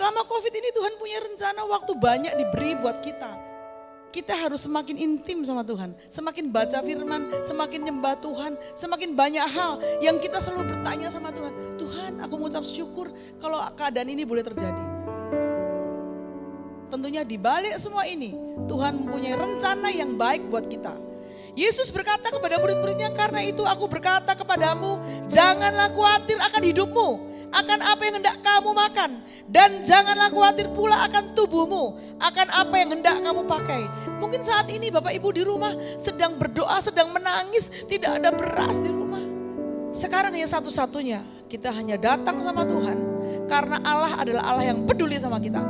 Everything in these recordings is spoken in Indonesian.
Selama COVID ini Tuhan punya rencana, waktu banyak diberi buat kita. Kita harus semakin intim sama Tuhan, semakin baca firman, semakin nyembah Tuhan, semakin banyak hal yang kita selalu bertanya sama Tuhan. Tuhan, aku mengucap syukur kalau keadaan ini boleh terjadi. Tentunya di balik semua ini, Tuhan mempunyai rencana yang baik buat kita. Yesus berkata kepada murid-muridnya, karena itu aku berkata kepadamu, janganlah khawatir akan hidupmu, akan apa yang hendak kamu makan. Dan janganlah khawatir pula akan tubuhmu, akan apa yang hendak kamu pakai. Mungkin saat ini Bapak Ibu di rumah sedang berdoa, sedang menangis, tidak ada beras di rumah. Sekarang yang satu-satunya kita hanya datang sama Tuhan, karena Allah adalah Allah yang peduli sama kita.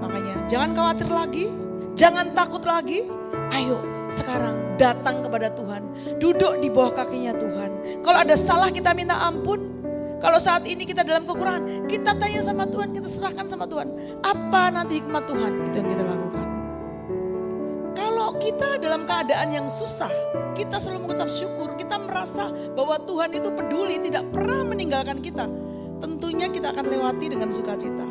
Makanya jangan khawatir lagi, jangan takut lagi. Ayo sekarang datang kepada Tuhan, duduk di bawah kakinya Tuhan. Kalau ada salah kita minta ampun. Kalau saat ini kita dalam kekurangan, kita tanya sama Tuhan, kita serahkan sama Tuhan. Apa nanti hikmat Tuhan, itu yang kita lakukan. Kalau kita dalam keadaan yang susah, kita selalu mengucap syukur, kita merasa bahwa Tuhan itu peduli, tidak pernah meninggalkan kita. Tentunya kita akan lewati dengan sukacita.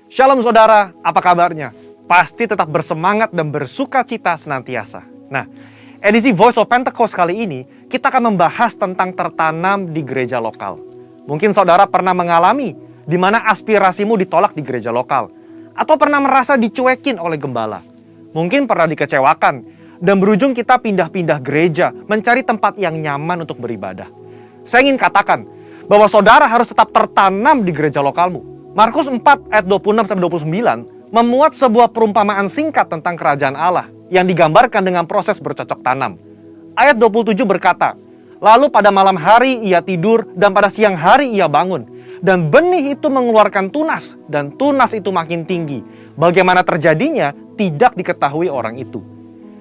Shalom saudara, apa kabarnya? Pasti tetap bersemangat dan bersukacita senantiasa. Nah, edisi Voice of Pentecost kali ini, kita akan membahas tentang tertanam di gereja lokal. Mungkin saudara pernah mengalami di mana aspirasimu ditolak di gereja lokal. Atau pernah merasa dicuekin oleh gembala. Mungkin pernah dikecewakan dan berujung kita pindah-pindah gereja mencari tempat yang nyaman untuk beribadah. Saya ingin katakan bahwa saudara harus tetap tertanam di gereja lokalmu. Markus 4 ayat 26-29 memuat sebuah perumpamaan singkat tentang kerajaan Allah yang digambarkan dengan proses bercocok tanam. Ayat 27 berkata, lalu pada malam hari ia tidur dan pada siang hari ia bangun. Dan benih itu mengeluarkan tunas dan tunas itu makin tinggi. Bagaimana terjadinya tidak diketahui orang itu.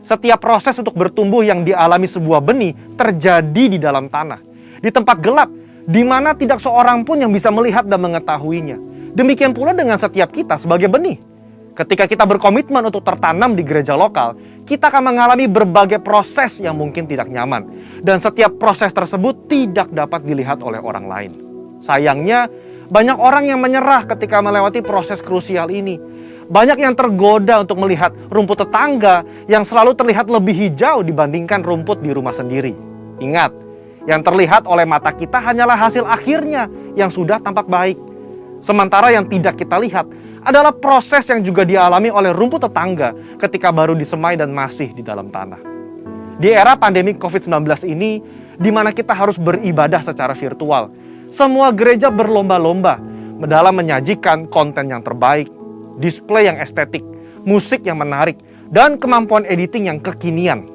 Setiap proses untuk bertumbuh yang dialami sebuah benih terjadi di dalam tanah. Di tempat gelap, di mana tidak seorang pun yang bisa melihat dan mengetahuinya. Demikian pula dengan setiap kita sebagai benih. Ketika kita berkomitmen untuk tertanam di gereja lokal, kita akan mengalami berbagai proses yang mungkin tidak nyaman. Dan setiap proses tersebut tidak dapat dilihat oleh orang lain. Sayangnya, banyak orang yang menyerah ketika melewati proses krusial ini. Banyak yang tergoda untuk melihat rumput tetangga yang selalu terlihat lebih hijau dibandingkan rumput di rumah sendiri. Ingat, yang terlihat oleh mata kita hanyalah hasil akhirnya yang sudah tampak baik. Sementara yang tidak kita lihat adalah proses yang juga dialami oleh rumput tetangga ketika baru disemai dan masih di dalam tanah. Di era pandemi COVID-19 ini, di mana kita harus beribadah secara virtual, semua gereja berlomba-lomba dalam menyajikan konten yang terbaik, display yang estetik, musik yang menarik, dan kemampuan editing yang kekinian.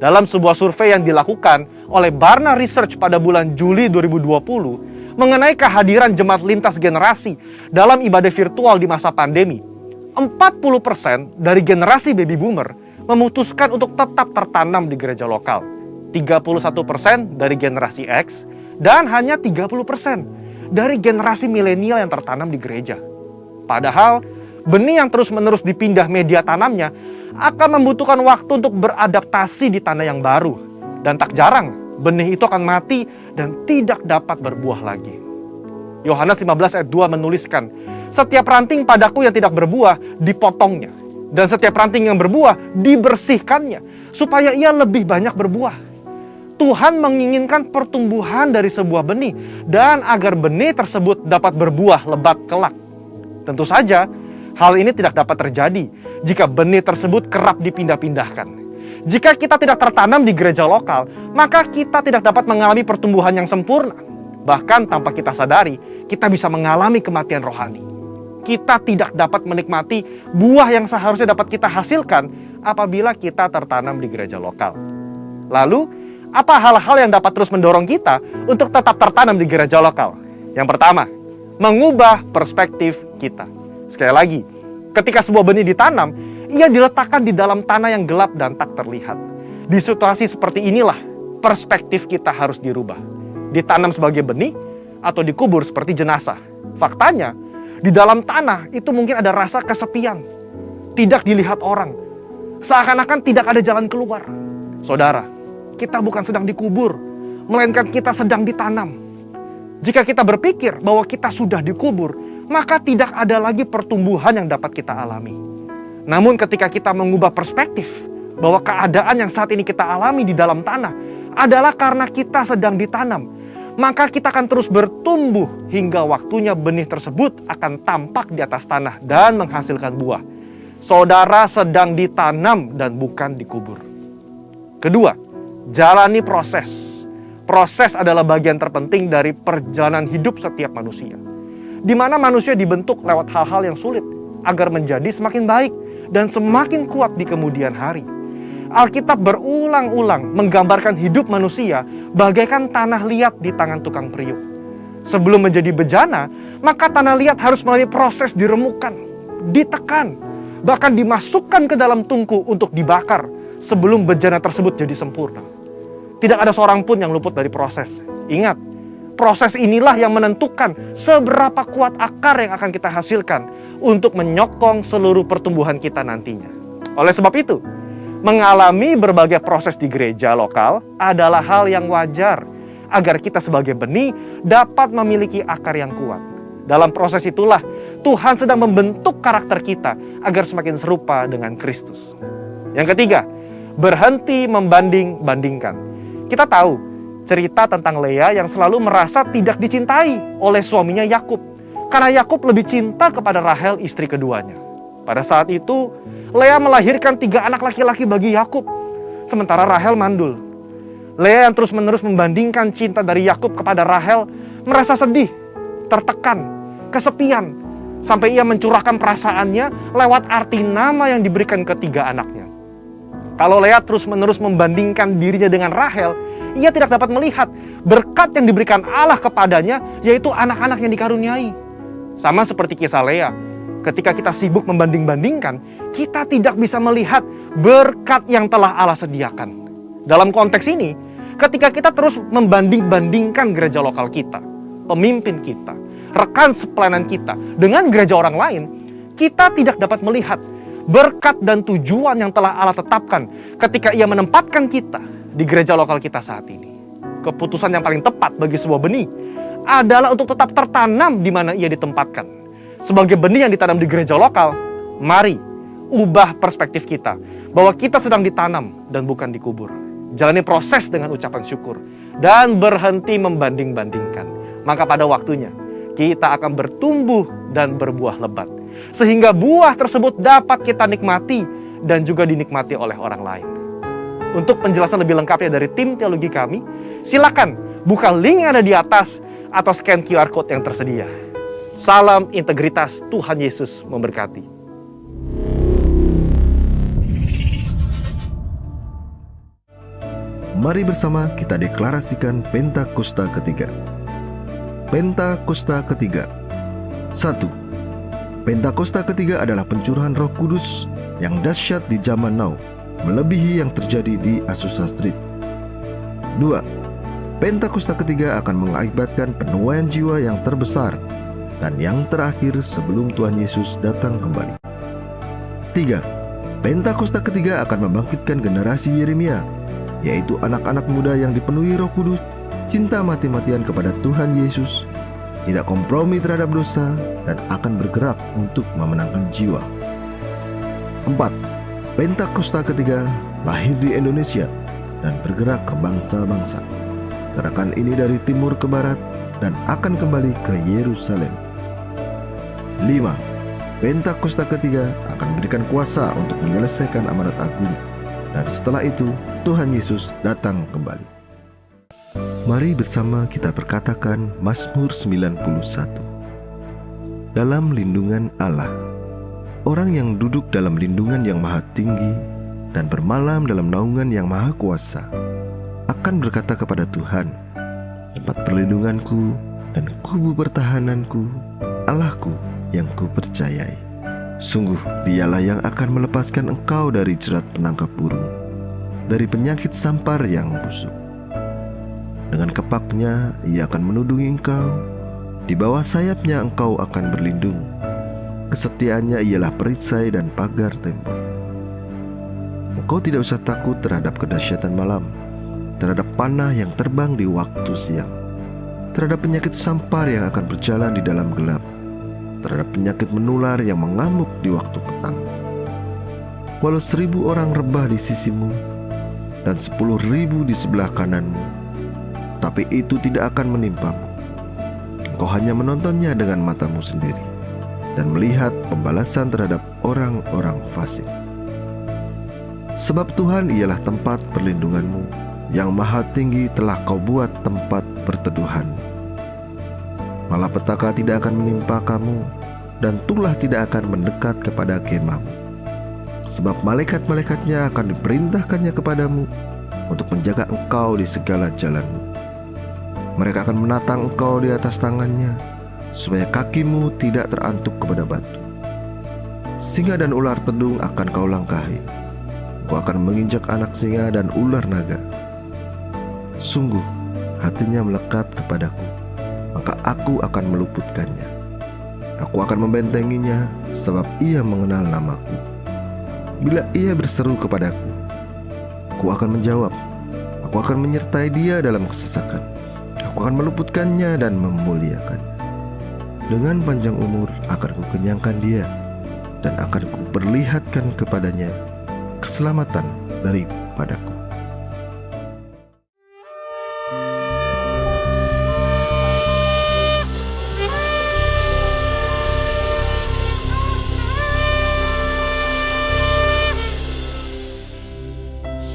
Dalam sebuah survei yang dilakukan oleh Barna Research pada bulan Juli 2020, mengenai kehadiran jemaat lintas generasi dalam ibadah virtual di masa pandemi, 40% dari generasi baby boomer memutuskan untuk tetap tertanam di gereja lokal, 31% dari generasi X, dan hanya 30% dari generasi milenial yang tertanam di gereja. Padahal, benih yang terus-menerus dipindah media tanamnya akan membutuhkan waktu untuk beradaptasi di tanah yang baru. Dan tak jarang, benih itu akan mati dan tidak dapat berbuah lagi. Yohanes 15 ayat 2 menuliskan, setiap ranting padaku yang tidak berbuah dipotongnya, dan setiap ranting yang berbuah dibersihkannya, supaya ia lebih banyak berbuah. Tuhan menginginkan pertumbuhan dari sebuah benih, dan agar benih tersebut dapat berbuah lebat kelak. Tentu saja, hal ini tidak dapat terjadi jika benih tersebut kerap dipindah-pindahkan. Jika kita tidak tertanam di gereja lokal, maka kita tidak dapat mengalami pertumbuhan yang sempurna. Bahkan tanpa kita sadari, kita bisa mengalami kematian rohani. Kita tidak dapat menikmati buah yang seharusnya dapat kita hasilkan apabila kita tertanam di gereja lokal. Lalu, apa hal-hal yang dapat terus mendorong kita untuk tetap tertanam di gereja lokal? Yang pertama, mengubah perspektif kita. Sekali lagi, ketika sebuah benih ditanam, ia diletakkan di dalam tanah yang gelap dan tak terlihat. Di situasi seperti inilah, perspektif kita harus dirubah. Ditanam sebagai benih atau dikubur seperti jenazah. Faktanya, di dalam tanah itu mungkin ada rasa kesepian. Tidak dilihat orang. Seakan-akan tidak ada jalan keluar. Saudara, kita bukan sedang dikubur, melainkan kita sedang ditanam. Jika kita berpikir bahwa kita sudah dikubur, maka tidak ada lagi pertumbuhan yang dapat kita alami. Namun ketika kita mengubah perspektif bahwa keadaan yang saat ini kita alami di dalam tanah adalah karena kita sedang ditanam, maka kita akan terus bertumbuh hingga waktunya benih tersebut akan tampak di atas tanah dan menghasilkan buah. Saudara sedang ditanam dan bukan dikubur. Kedua, jalani proses. Proses adalah bagian terpenting dari perjalanan hidup setiap manusia, di mana manusia dibentuk lewat hal-hal yang sulit agar menjadi semakin baik dan semakin kuat di kemudian hari. Alkitab berulang-ulang menggambarkan hidup manusia bagaikan tanah liat di tangan tukang periuk. Sebelum menjadi bejana, maka tanah liat harus melalui proses diremukkan, ditekan, bahkan dimasukkan ke dalam tungku untuk dibakar sebelum bejana tersebut jadi sempurna. Tidak ada seorang pun yang luput dari proses. Ingat, proses inilah yang menentukan seberapa kuat akar yang akan kita hasilkan untuk menyokong seluruh pertumbuhan kita nantinya. Oleh sebab itu, mengalami berbagai proses di gereja lokal adalah hal yang wajar agar kita sebagai benih dapat memiliki akar yang kuat. Dalam proses itulah Tuhan sedang membentuk karakter kita agar semakin serupa dengan Kristus. Yang ketiga, berhenti membanding-bandingkan. Kita tahu cerita tentang Lea yang selalu merasa tidak dicintai oleh suaminya Yakub, karena Yakub lebih cinta kepada Rahel, istri keduanya. Pada saat itu, Lea melahirkan 3 anak laki-laki bagi Yakub, sementara Rahel mandul. Lea yang terus-menerus membandingkan cinta dari Yakub kepada Rahel merasa sedih, tertekan, kesepian, sampai ia mencurahkan perasaannya lewat arti nama yang diberikan ke 3 anaknya. Kalau Lea terus-menerus membandingkan dirinya dengan Rahel, ia tidak dapat melihat berkat yang diberikan Allah kepadanya, yaitu anak-anak yang dikaruniai. Sama seperti kisah Lea, ketika kita sibuk membanding-bandingkan, kita tidak bisa melihat berkat yang telah Allah sediakan. Dalam konteks ini, ketika kita terus membanding-bandingkan gereja lokal kita, pemimpin kita, rekan sepelayanan kita dengan gereja orang lain, kita tidak dapat melihat berkat dan tujuan yang telah Allah tetapkan ketika ia menempatkan kita di gereja lokal kita saat ini. Keputusan yang paling tepat bagi sebuah benih adalah untuk tetap tertanam di mana ia ditempatkan. Sebagai benih yang ditanam di gereja lokal, mari ubah perspektif kita bahwa kita sedang ditanam dan bukan dikubur. Jalani proses dengan ucapan syukur dan berhenti membanding-bandingkan. Maka pada waktunya kita akan bertumbuh dan berbuah lebat, sehingga buah tersebut dapat kita nikmati dan juga dinikmati oleh orang lain. Untuk penjelasan lebih lengkapnya dari tim teologi kami, silakan buka link yang ada di atas atau scan QR Code yang tersedia. Salam integritas, Tuhan Yesus memberkati. Mari bersama kita deklarasikan Pentakosta ketiga. Pentakosta ketiga. 1. Pentakosta ketiga adalah pencurahan Roh Kudus yang dahsyat di zaman now, melebihi yang terjadi di Azusa Street. 2. Pentakosta ketiga akan mengakibatkan penuaian jiwa yang terbesar dan yang terakhir sebelum Tuhan Yesus datang kembali. 3. Pentakosta ketiga akan membangkitkan generasi Yeremia, yaitu anak-anak muda yang dipenuhi Roh Kudus, cinta mati-matian kepada Tuhan Yesus, tidak kompromi terhadap dosa, dan akan bergerak untuk memenangkan jiwa. 4. Pentakosta ketiga lahir di Indonesia dan bergerak ke bangsa-bangsa. Gerakan ini dari timur ke barat dan akan kembali ke Yerusalem. 5. Pentakosta ketiga akan memberikan kuasa untuk menyelesaikan amanat agung, dan setelah itu Tuhan Yesus datang kembali. Mari bersama kita perkatakan Mazmur 91. Dalam lindungan Allah. Orang yang duduk dalam lindungan yang maha tinggi dan bermalam dalam naungan yang maha kuasa akan berkata kepada Tuhan, tempat perlindunganku dan kubu pertahananku, Allahku yang kupercayai. Sungguh dialah yang akan melepaskan engkau dari jerat penangkap burung, dari penyakit sampar yang busuk. Dengan kepaknya ia akan menudungi engkau, di bawah sayapnya engkau akan berlindung. Kesetiaannya ialah perisai dan pagar tembok. Engkau tidak usah takut terhadap kedahsyatan malam, terhadap panah yang terbang di waktu siang, terhadap penyakit sampar yang akan berjalan di dalam gelap, terhadap penyakit menular yang mengamuk di waktu petang. Walau 1000 orang rebah di sisimu dan 10.000 di sebelah kananmu, tapi itu tidak akan menimpamu. Engkau hanya menontonnya dengan matamu sendiri dan melihat pembalasan terhadap orang-orang fasik. Sebab Tuhan ialah tempat perlindunganmu, yang maha tinggi telah kau buat tempat perteduhanmu. Malapetaka tidak akan menimpa kamu, dan tulah tidak akan mendekat kepada kemahmu. Sebab malaikat-malaikatnya akan diperintahkannya kepadamu untuk menjaga engkau di segala jalanmu. Mereka akan menatang engkau di atas tangannya, supaya kakimu tidak terantuk kepada batu. Singa dan ular tedung akan kau langkahi. Engkau akan menginjak anak singa dan ular naga. Sungguh, hatinya melekat kepadaku, maka aku akan meluputkannya. Aku akan membentenginya, sebab ia mengenal namaku. Bila ia berseru kepadaku, aku akan menjawab. Aku akan menyertai dia dalam kesesakan. Aku akan meluputkannya dan memuliakannya. Dengan panjang umur akan kukenyangkan dia, dan akan kuperlihatkan kepadanya keselamatan daripadaku.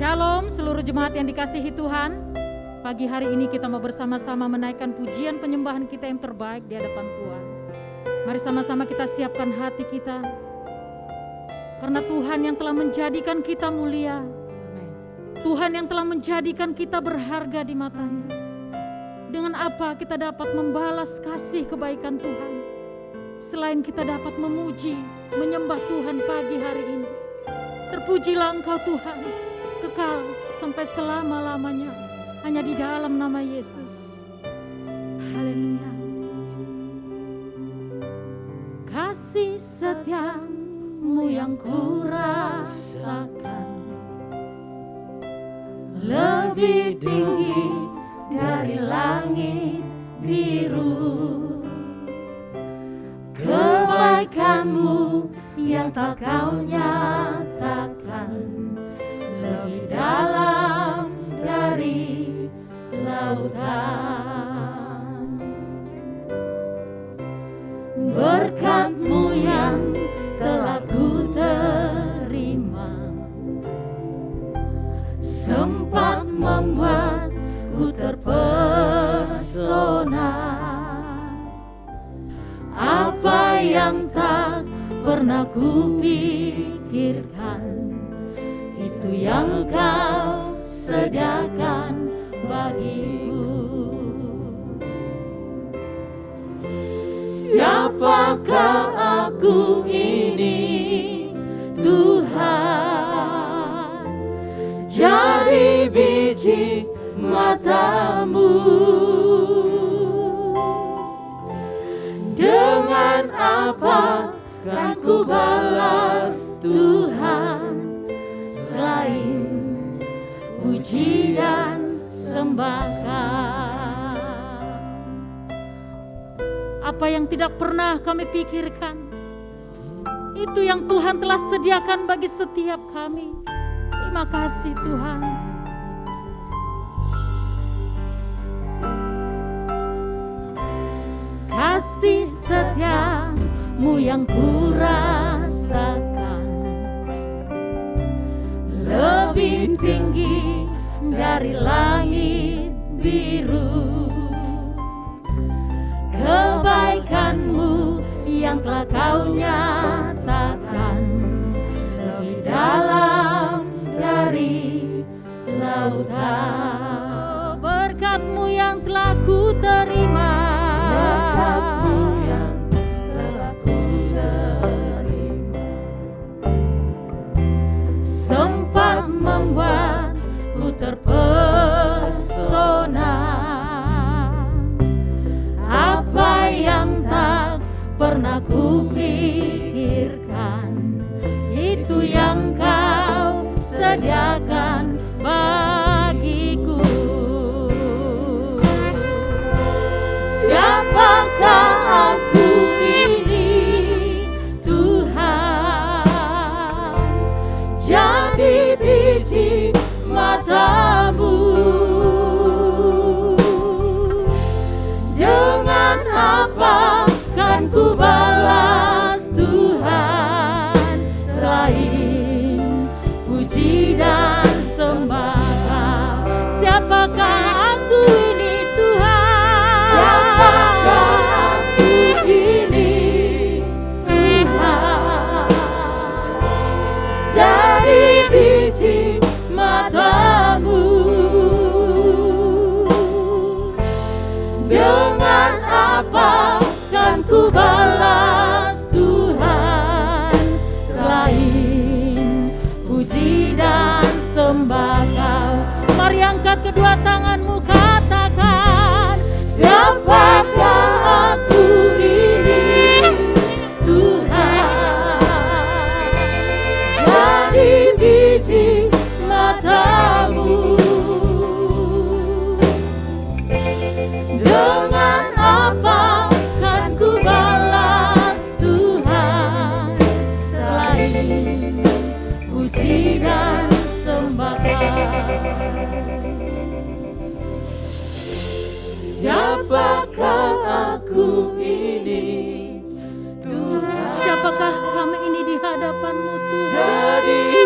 Shalom seluruh jemaat yang dikasihi Tuhan. Pagi hari ini kita mau bersama-sama menaikkan pujian penyembahan kita yang terbaik di hadapan Tuhan. Mari sama-sama kita siapkan hati kita. Karena Tuhan yang telah menjadikan kita mulia. Tuhan yang telah menjadikan kita berharga di matanya. Dengan apa kita dapat membalas kasih kebaikan Tuhan? Selain kita dapat memuji, menyembah Tuhan pagi hari ini. Terpujilah Engkau Tuhan, kekal sampai selama-lamanya, hanya di dalam nama Yesus. Haleluya. Kasih setiamu yang kurasakan lebih tinggi dari langit biru. Kebaikanmu yang tak kau nyatakan lebih dalam dari lautan. Berkat-Mu yang telah ku terima sempat membuatku terpesona. Apa yang tak pernah ku pikirkan, itu yang Kau sediakan bagiku. Siapakah aku ini, Tuhan? Jadi biji mata-Mu. Dengan apa kan ku balas Tuhan, selain puji dan sembahan? Apa yang tidak pernah kami pikirkan, itu yang Tuhan telah sediakan bagi setiap kami. Terima kasih Tuhan. Kasih setia-Mu yang kurasakan lebih tinggi dari langit biru. Kebaikan-Mu yang telah Kau nyatakan lebih dalam dari lautan. Berkat-Mu yang telah ku terima, berkat-Mu yang telah ku terima, sempat membuatku terpesona. Apa yang tak pernah ku pikirkan, itu yang Kau sediakan bagiku.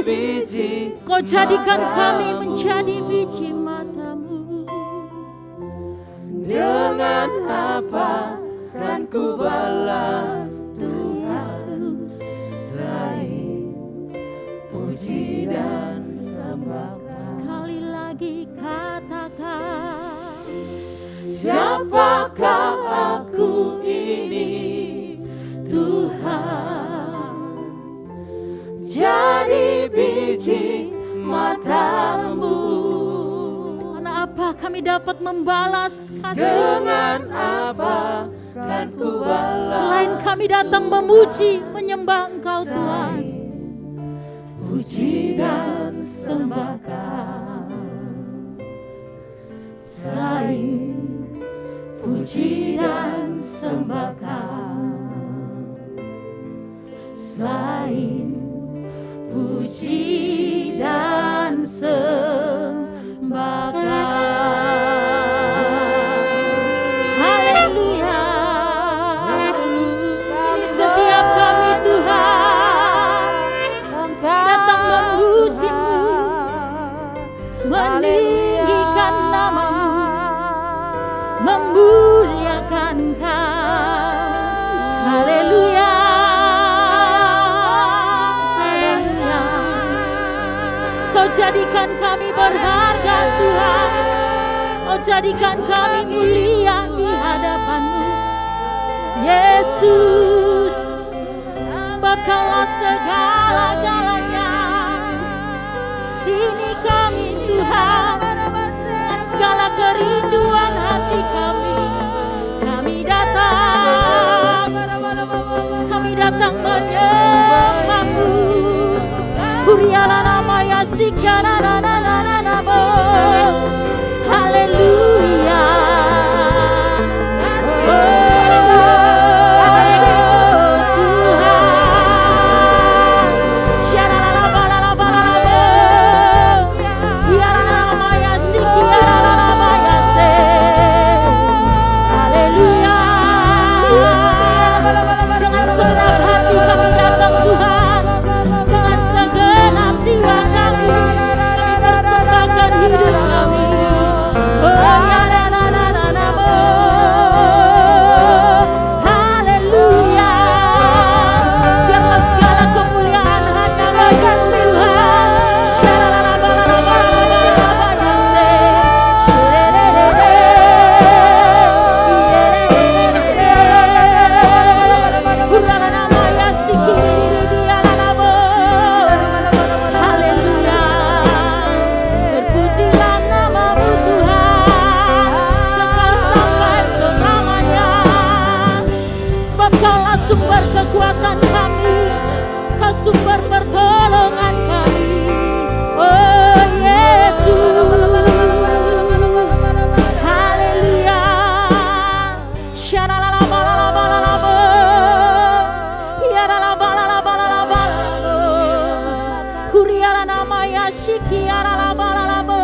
biji, Kau jadikan kami menjadi biji matamu. dengan apa kan ku balas Yesus, selain puji dan sembah. sekali lagi katakan, Siapakah aku ini, Tuhan? Jadi biji matamu. dengan apa kami dapat membalas kasih? Dengan apa kan ku balas Selain kami datang memuji, menyembah Engkau Tuhan. puji dan sembah. Selain puji dan sembah, selain puji dan sembah. Haleluya. Ini setiap kami Tuhan datang memuji-Mu, meninggikan nama-Mu, memuliakan Kau. Haleluya. Haleluya. Kau jadikan kami berharga Tuhan. Kau jadikan kami mulia di hadapan-Mu, Yesus. Sebab Kaulah segala-galanya. Ini kami Tuhan, dan segala kerinduan hati kami. Kami datang menyembah-Mu. Huriala nama Yasikana na na na na na bo. Haleluya. Dengan segenap hati kami datang Tuhan, dengan segenap jiwa kami persembahkan hidup kami. Oh ya la la la la la oh. Haleluya. Biarlah segala kemuliaan hanya bagi Tuhan. Haleluya. Terpujilah nama-Mu Tuhan, kekal sampai selamanya. Sebab Kaulah sumber kekuatan kami, Kau sumber pertolongan kami. Oh Yesus. Haleluya. Syaralalabalalabalabo. Yaralabalabalalabalabo. Kuriala nama Yashiki yaralabalabo.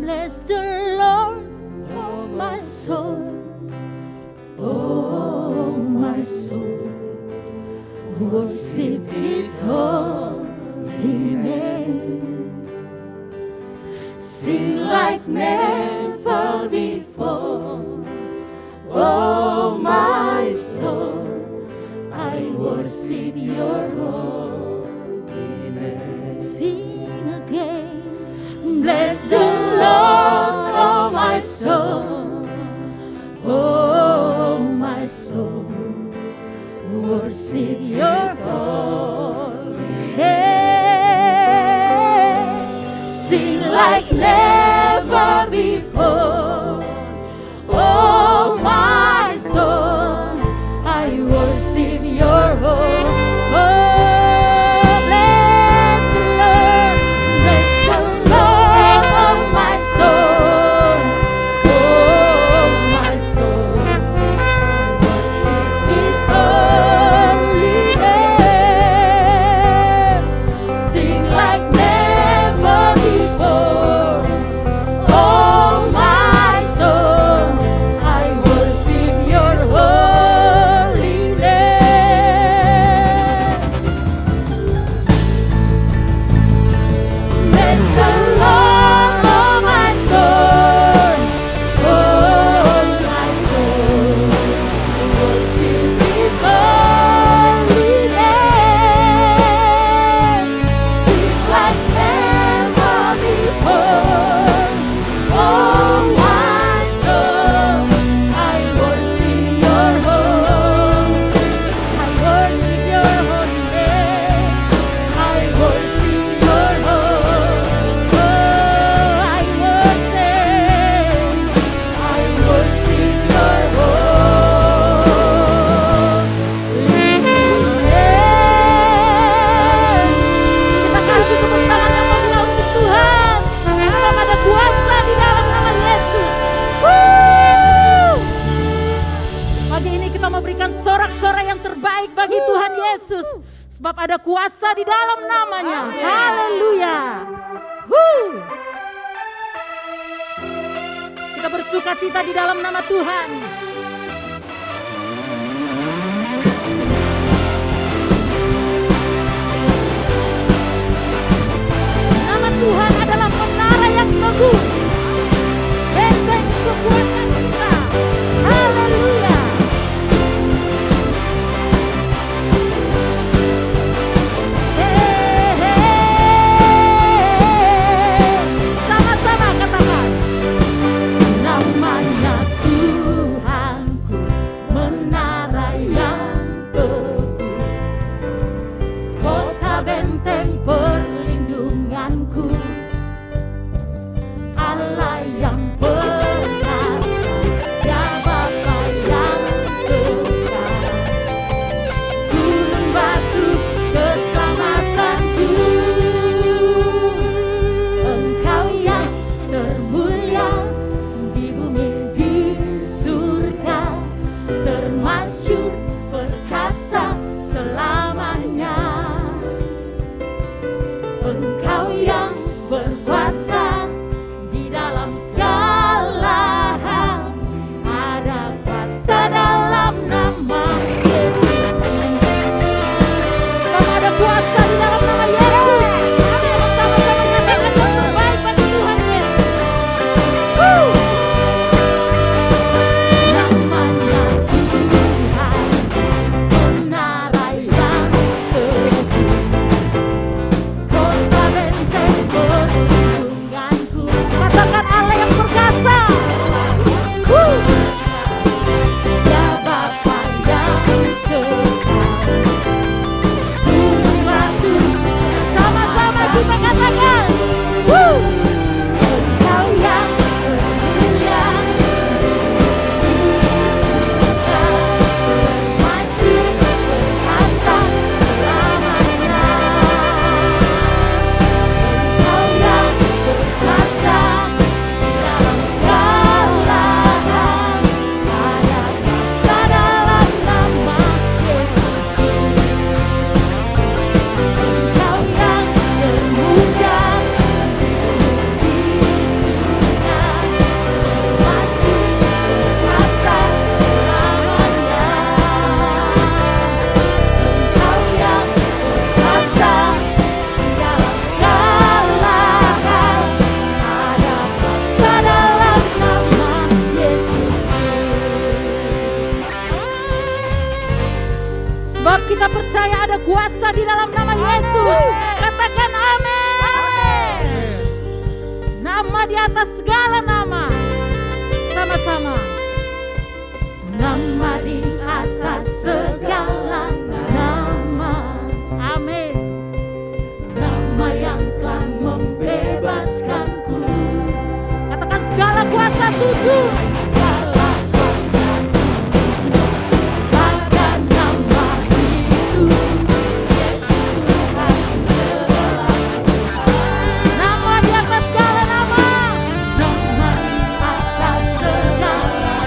Bless the Lord, oh my soul. Oh my soul. Worship His holy name. Sing like never before. Oh my soul, I worship Your holy name. Sing again. Bless the Lord, oh my soul. Oh my soul, worship Your holy name. Sing like never before. Oh my soul, I worship Your holy. Oh, bless the Lord, oh my soul. Oh my soul, worship His holy name. Sing like never before. Yesus. Sebab ada kuasa di dalam namanya. Haleluya. Kita bersuka cita di dalam nama Tuhan. Nama Tuhan adalah menara yang teguh, benteng kekuatan kita. Haleluya. Sama-sama katakan. Namanya Tuhanku, menara yang teguh, kota benteng perlindunganku, Allah yang perkasa, Dia Bapa yang kekal, gunung batu keselamatanku, Engkau yang termulia di bumi di surga, termasyhur perkasa selamanya. Engkau yang berkuasa di dalam segala hal, ada kuasa dalam nama Yesus. Sebab ada kuasa di dalam nama Yesus. Sama-sama katakan yang terbaik bagi Tuhan Yesus. Namanya Tuhan, menara yang teguh, kota benteng perlindunganku. Katakan Allah yang perkasa. Ya Bapa yang kekal, gunung batu. Sama-sama kita katakan. Engkau yang termulia di surga, termasyhur perkasa selamanya. Engkau yang berkuasa di dalam segala hal, ada kuasa dalam nama Yesus. Engkau yang termulia di bumi di surga, termasyhur perkasa selamanya. Engkau yang berkuasa di dalam segala hal, ada kuasa dalam nama Yesus. Sebab kita percaya ada kuasa di dalam nama Yesus. Katakan amin. Nama di atas segala nama. Sama-sama. Nama di atas segala nama. Amin. Nama yang telah membebaskanku. Katakan segala kuasa tunduk. Segala kuasa pada nama itu. Yesus Tuhan segala. Nama di atas segala nama. Nama di atas segala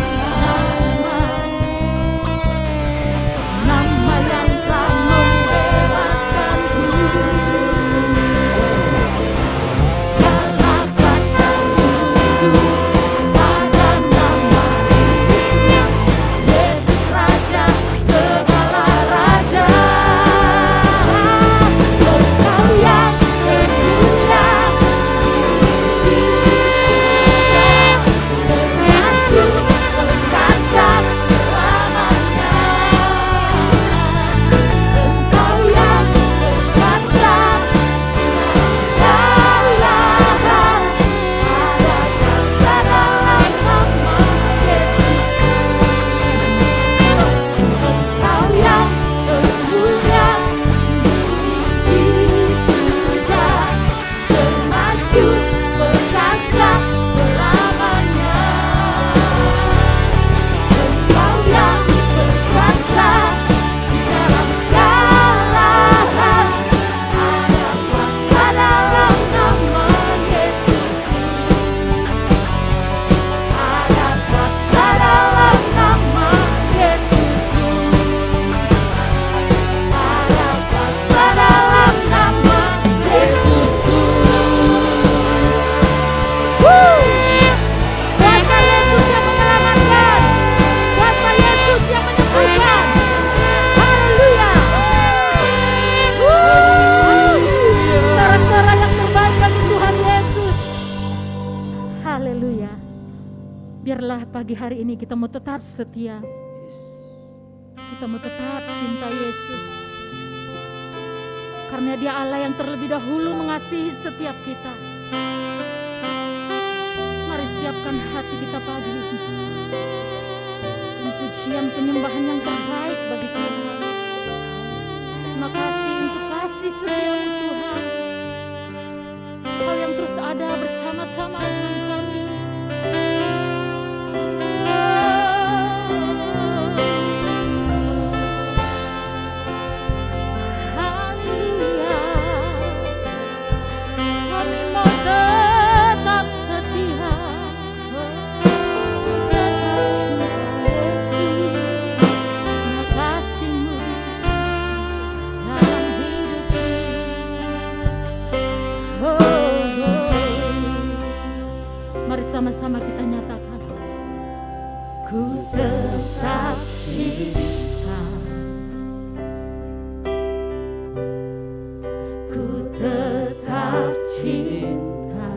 pagi hari ini kita mau tetap setia. Kita mau tetap cinta Yesus. Karena Dia Allah yang terlebih dahulu mengasihi setiap kita. Mari siapkan hati kita pagi ini. Pujian penyembahan yang terbaik bagi Tuhan. Terima kasih untuk kasih setiamu Tuhan. Kau yang terus ada bersama-sama dengan kami. Haleluya. Kami mau tetap setia. Tetap cinta Yesus. Karena kasih-Mu dalam hidup ini. Mari sama-sama kita nyatakan. Ku tetap cinta. Ku tetap cinta.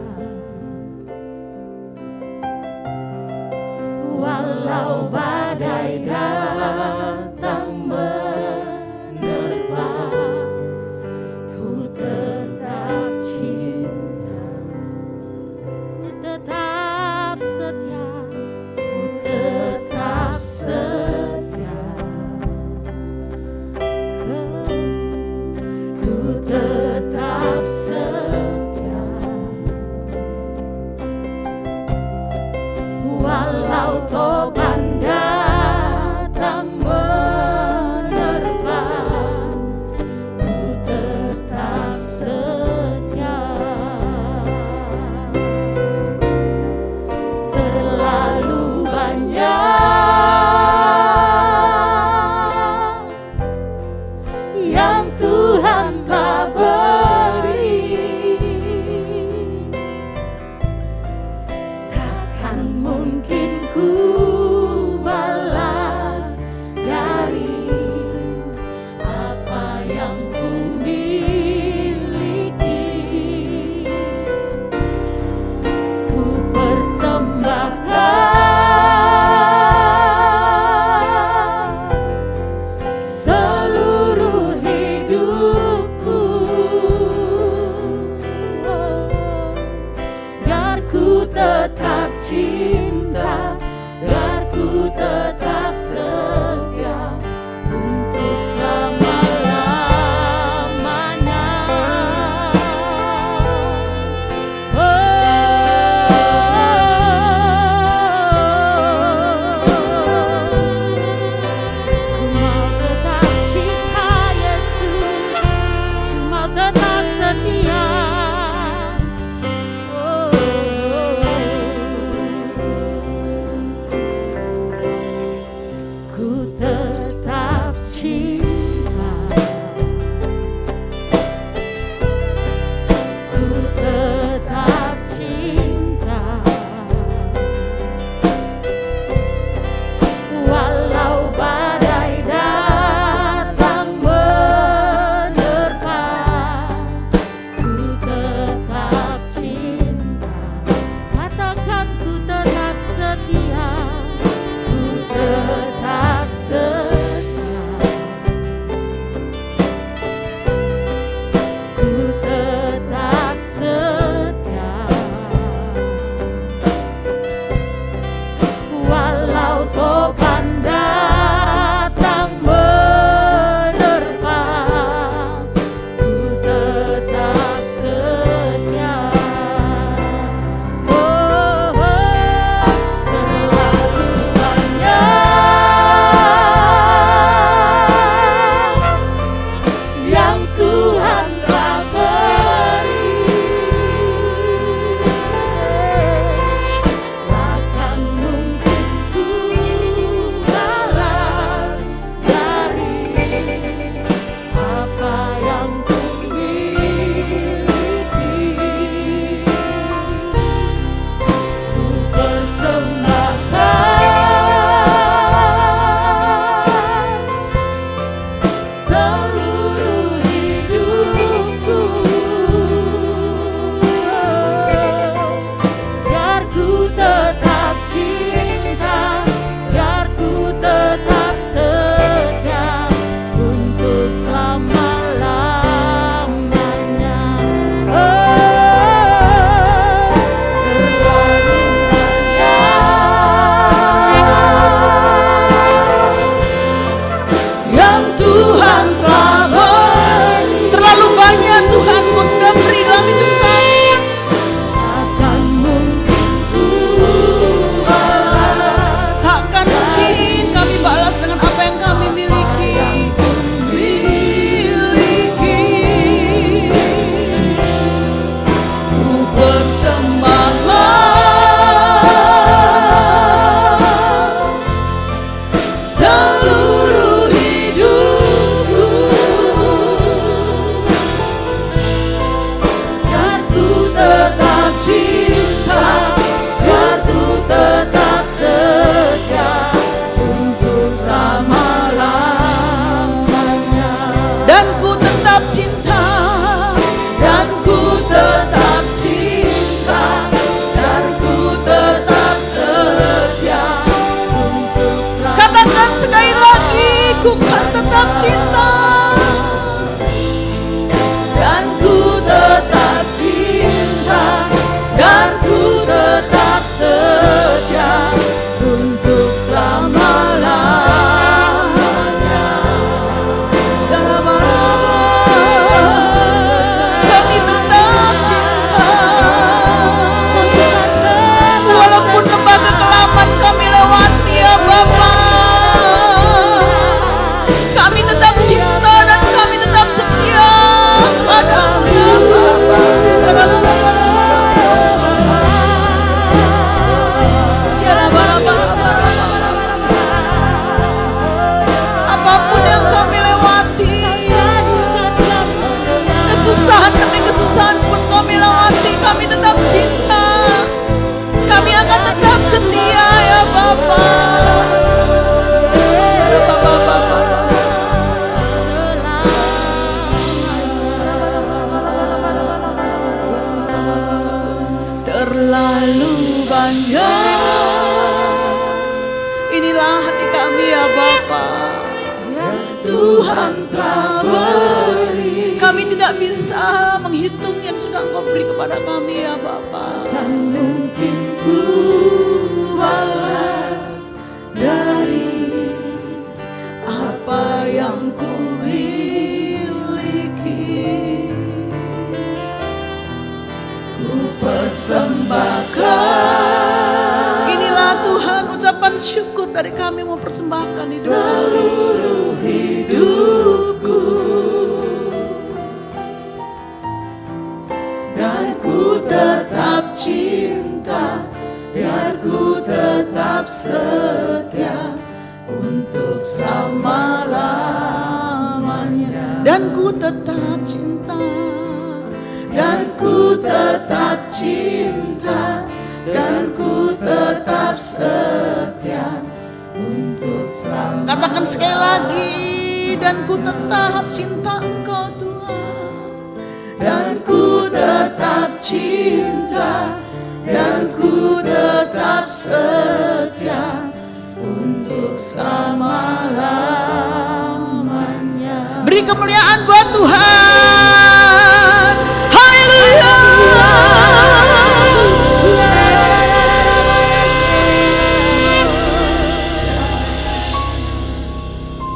Walau badai datang menerpa, ku tetap cinta. Ku tetap setia. Ku tetap setia. Ku tetap setia. Walau toban datang menerpa, ku tetap setia. Terlalu banyak yang Tuhan telah beri, takkan mungkin ku balas dari apa yang ku miliki. Ku persembahkan seluruh hidupku, biar ku tetap cinta, biar ku tetap setia untuk selama-lamanya. Ku mau tetap cinta Yesus, ku mau tetap setia. ku kan tetap cinta. Dan ku tetap cinta, dan ku tetap setia untuk selama-lamanya. Kami tetap cinta. Walaupun lembah kekelaman kami lewati ya Bapa, kami tetap cinta dan kami tetap setia padamu ya Bapa. Apapun yang kami lewati, kesusahan demi kesusahan pun kami lewati, kami tetap cinta. Kami akan tetap setia ya Bapa. Terlalu banyak, inilah hati kami ya Bapa. Tuhan telah beri, Kami tidak bisa menghitung yang sudah Engkau beri kepada kami ya Bapa. dan mungkin ku balas dari apa yang ku miliki. Ku persembahkan Inilah Tuhan ucapan syukur dari kami mau persembahkan hidup kami. seluruh hidupku, dan ku tetap cinta, biar ku tetap setia untuk selama-lamanya. Dan ku tetap cinta, Dan ku tetap cinta, dan ku tetap setia untuk selama. katakan sekali lagi, dan ku tetap cinta Engkau Tuhan. Dan ku tetap cinta, dan ku tetap setia untuk selama-lamanya. Beri kemuliaan buat Tuhan. Haleluya.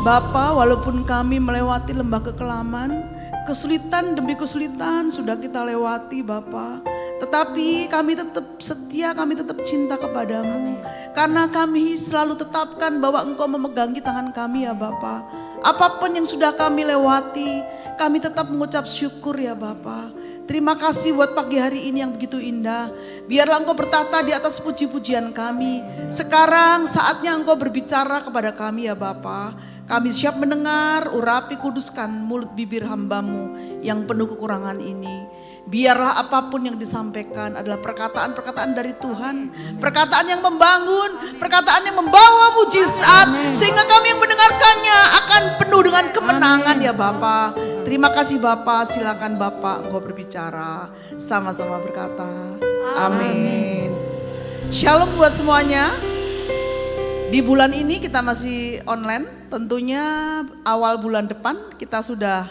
Bapa, walaupun kami melewati lembah kekelaman, kesulitan demi kesulitan sudah kita lewati Bapa. Tetapi kami tetap setia, kami tetap cinta kepadamu. Karena kami selalu tetapkan bahwa Engkau memegangi tangan kami ya Bapa. Apapun yang sudah kami lewati, kami tetap mengucap syukur ya Bapa. Terima kasih buat pagi hari ini yang begitu indah. Biarlah Engkau bertata di atas puji-pujian kami. Sekarang saatnya Engkau berbicara kepada kami ya Bapa. Kami siap mendengar, urapi, kuduskan mulut bibir hamba-Mu yang penuh kekurangan ini. Biarlah apapun yang disampaikan adalah perkataan-perkataan dari Tuhan. Perkataan yang membangun, perkataan yang membawa mujizat. Sehingga kami yang mendengarkannya akan penuh dengan kemenangan ya Bapa. Terima kasih Bapa, silakan Bapa Engkau berbicara. Sama-sama berkata, amin. Shalom buat semuanya. Di bulan ini kita masih online, tentunya awal bulan depan kita sudah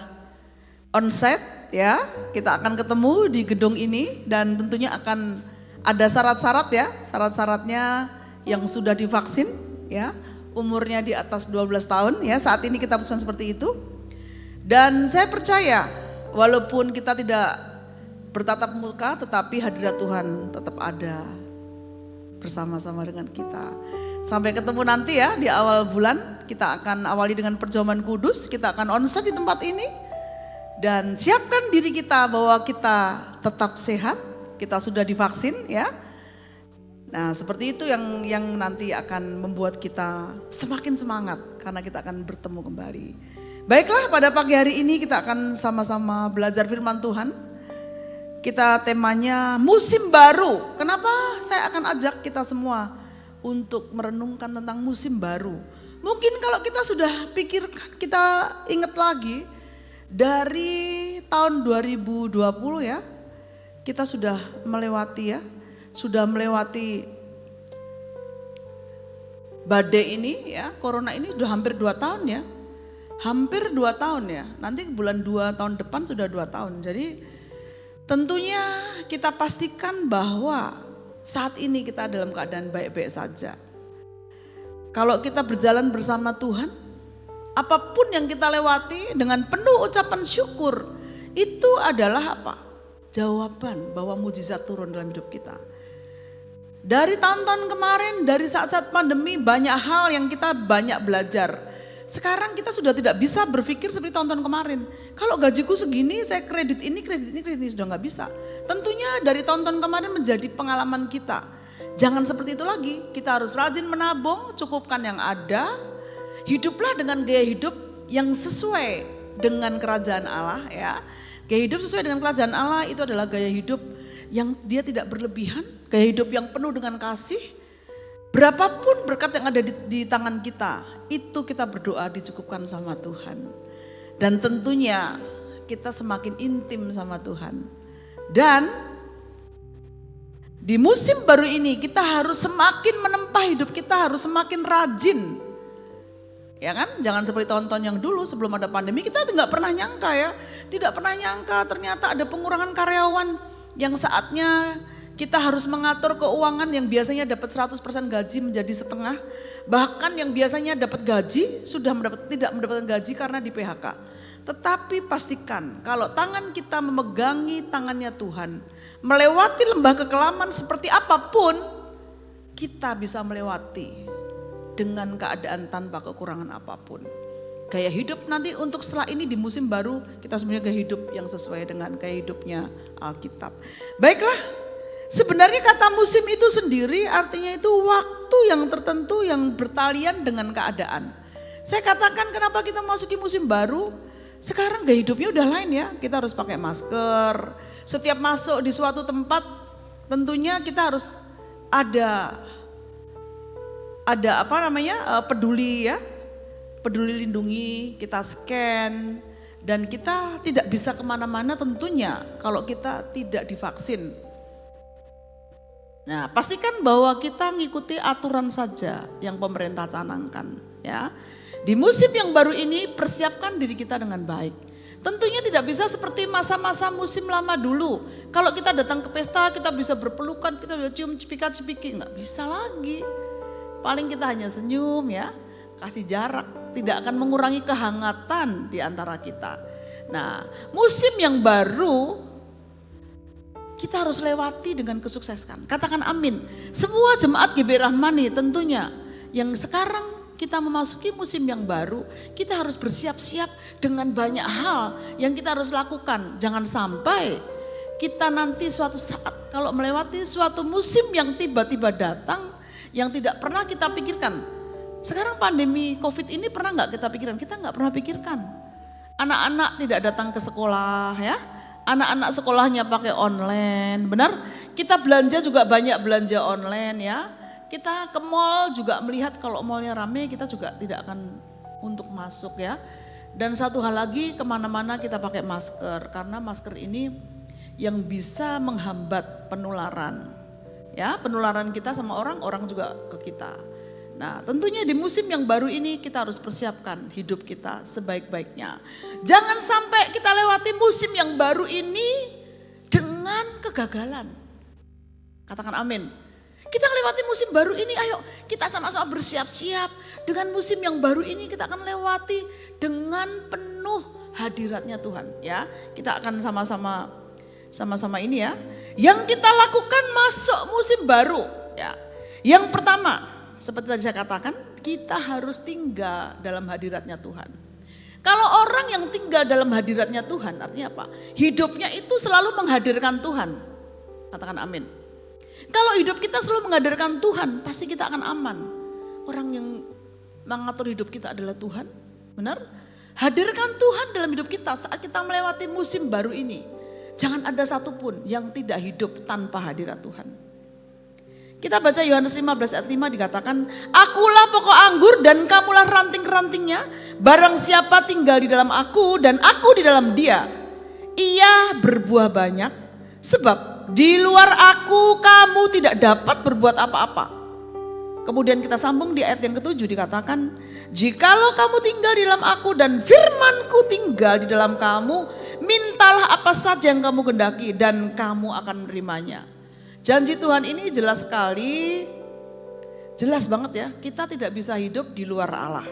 onsite ya. Kita akan ketemu di gedung ini dan tentunya akan ada syarat-syarat ya. Syarat-syaratnya yang sudah divaksin ya, umurnya di atas 12 tahun ya. Saat ini kita putuskan seperti itu. Dan saya percaya walaupun kita tidak bertatap muka tetapi hadirat Tuhan tetap ada bersama-sama dengan kita. Sampai ketemu nanti ya di awal bulan, kita akan awali dengan perjamuan kudus, kita akan onsite di tempat ini. Dan siapkan diri kita bahwa kita tetap sehat, kita sudah divaksin ya. Nah seperti itu yang nanti akan membuat kita semakin semangat karena kita akan bertemu kembali. Baiklah, pada pagi hari ini kita akan sama-sama belajar firman Tuhan. Kita temanya musim baru. Kenapa saya akan ajak kita semua untuk merenungkan tentang musim baru. Mungkin kalau kita sudah pikirkan, kita ingat lagi dari tahun 2020 ya, kita sudah melewati ya, sudah melewati badai ini ya, corona ini sudah hampir 2 tahun ya. hampir 2 tahun ya. Nanti bulan 2 tahun depan sudah 2 tahun. Jadi tentunya kita pastikan bahwa saat ini kita dalam keadaan baik-baik saja. Kalau kita berjalan bersama Tuhan, apapun yang kita lewati dengan penuh ucapan syukur, itu adalah apa? Jawaban bahwa mujizat turun dalam hidup kita. Dari tahun-tahun kemarin, dari saat-saat pandemi, banyak hal yang kita banyak belajar. Sekarang kita sudah tidak bisa berpikir seperti tahun-tahun kemarin. Kalau gajiku segini, saya kredit ini sudah nggak bisa. Tentunya dari tahun-tahun kemarin menjadi pengalaman kita. Jangan seperti itu lagi. Kita harus rajin menabung, cukupkan yang ada. Hiduplah dengan gaya hidup yang sesuai dengan kerajaan Allah ya. Gaya hidup sesuai dengan kerajaan Allah itu adalah gaya hidup yang dia tidak berlebihan, gaya hidup yang penuh dengan kasih. Berapapun berkat yang ada di tangan kita, itu kita berdoa dicukupkan sama Tuhan. Dan tentunya kita semakin intim sama Tuhan. Dan di musim baru ini kita harus semakin menempa hidup kita, harus semakin rajin. Ya kan, jangan seperti tahun-tahun yang dulu sebelum ada pandemi, kita nggak pernah nyangka ya. Tidak pernah nyangka ternyata ada pengurangan karyawan yang saatnya kita harus mengatur keuangan yang biasanya dapat 100% gaji menjadi setengah. Bahkan yang biasanya dapat gaji sudah tidak mendapatkan gaji karena di PHK. Tetapi pastikan kalau tangan kita memegangi tangannya Tuhan, melewati lembah kekelaman seperti apapun, kita bisa melewati dengan keadaan tanpa kekurangan apapun. Gaya hidup nanti untuk setelah ini di musim baru, kita sebenarnya gaya hidup yang sesuai dengan gaya hidupnya Alkitab. Baiklah, sebenarnya kata musim itu sendiri artinya itu waktu yang tertentu yang bertalian dengan keadaan. Saya katakan kenapa kita masuki musim baru, sekarang gaya hidupnya udah lain ya. Kita harus pakai masker, setiap masuk di suatu tempat tentunya kita harus ada peduli ya. Peduli lindungi, kita scan, dan kita tidak bisa kemana-mana tentunya kalau kita tidak divaksin. Nah, pastikan bahwa kita ngikuti aturan saja yang pemerintah canangkan ya. Di musim yang baru ini persiapkan diri kita dengan baik. Tentunya tidak bisa seperti masa-masa musim lama dulu. Kalau kita datang ke pesta kita bisa berpelukan, kita bisa cium cipika-cipiki, nggak bisa lagi. Paling kita hanya senyum ya, kasih jarak, tidak akan mengurangi kehangatan di antara kita. Nah, musim yang baru kita harus lewati dengan kesuksesan. Katakan amin. Semua jemaat GBI Rahmani tentunya yang sekarang kita memasuki musim yang baru, kita harus bersiap-siap dengan banyak hal yang kita harus lakukan. Jangan sampai kita nanti suatu saat kalau melewati suatu musim yang tiba-tiba datang, yang tidak pernah kita pikirkan. Sekarang pandemi COVID ini pernah nggak kita pikirkan? Kita nggak pernah pikirkan. Anak-anak tidak datang ke sekolah ya. Anak-anak sekolahnya pakai online, benar? Kita belanja juga banyak belanja online ya. Kita ke mall juga melihat kalau mallnya rame kita juga tidak akan untuk masuk ya. Dan satu hal lagi kemana-mana kita pakai masker. Karena masker ini yang bisa menghambat penularan. Ya, penularan kita sama orang juga ke kita. Nah, tentunya di musim yang baru ini kita harus persiapkan hidup kita sebaik-baiknya. Jangan sampai kita lewati musim yang baru ini dengan kegagalan. Katakan amin. Kita lewati musim baru ini, ayo kita sama-sama bersiap-siap. Dengan musim yang baru ini kita akan lewati dengan penuh hadiratnya Tuhan. Ya, kita akan sama-sama ini ya. Yang kita lakukan masuk musim baru. Ya, yang pertama, seperti tadi saya katakan, kita harus tinggal dalam hadiratnya Tuhan. Kalau orang yang tinggal dalam hadiratnya Tuhan, artinya apa? Hidupnya itu selalu menghadirkan Tuhan. Katakan amin. Kalau hidup kita selalu menghadirkan Tuhan, pasti kita akan aman. Orang yang mengatur hidup kita adalah Tuhan, benar? Hadirkan Tuhan dalam hidup kita saat kita melewati musim baru ini. Jangan ada satupun yang tidak hidup tanpa hadirat Tuhan. Kita baca Yohanes 15 ayat 5 dikatakan, akulah pokok anggur dan kamulah ranting-rantingnya. Barang siapa tinggal di dalam aku dan aku di dalam dia, ia berbuah banyak. Sebab di luar aku kamu tidak dapat berbuat apa-apa. Kemudian kita sambung di ayat yang ke-7 dikatakan, jikalau kamu tinggal di dalam aku dan firmanku tinggal di dalam kamu, mintalah apa saja yang kamu kehendaki dan kamu akan menerimanya. Janji Tuhan ini jelas sekali, jelas banget ya, kita tidak bisa hidup di luar Allah.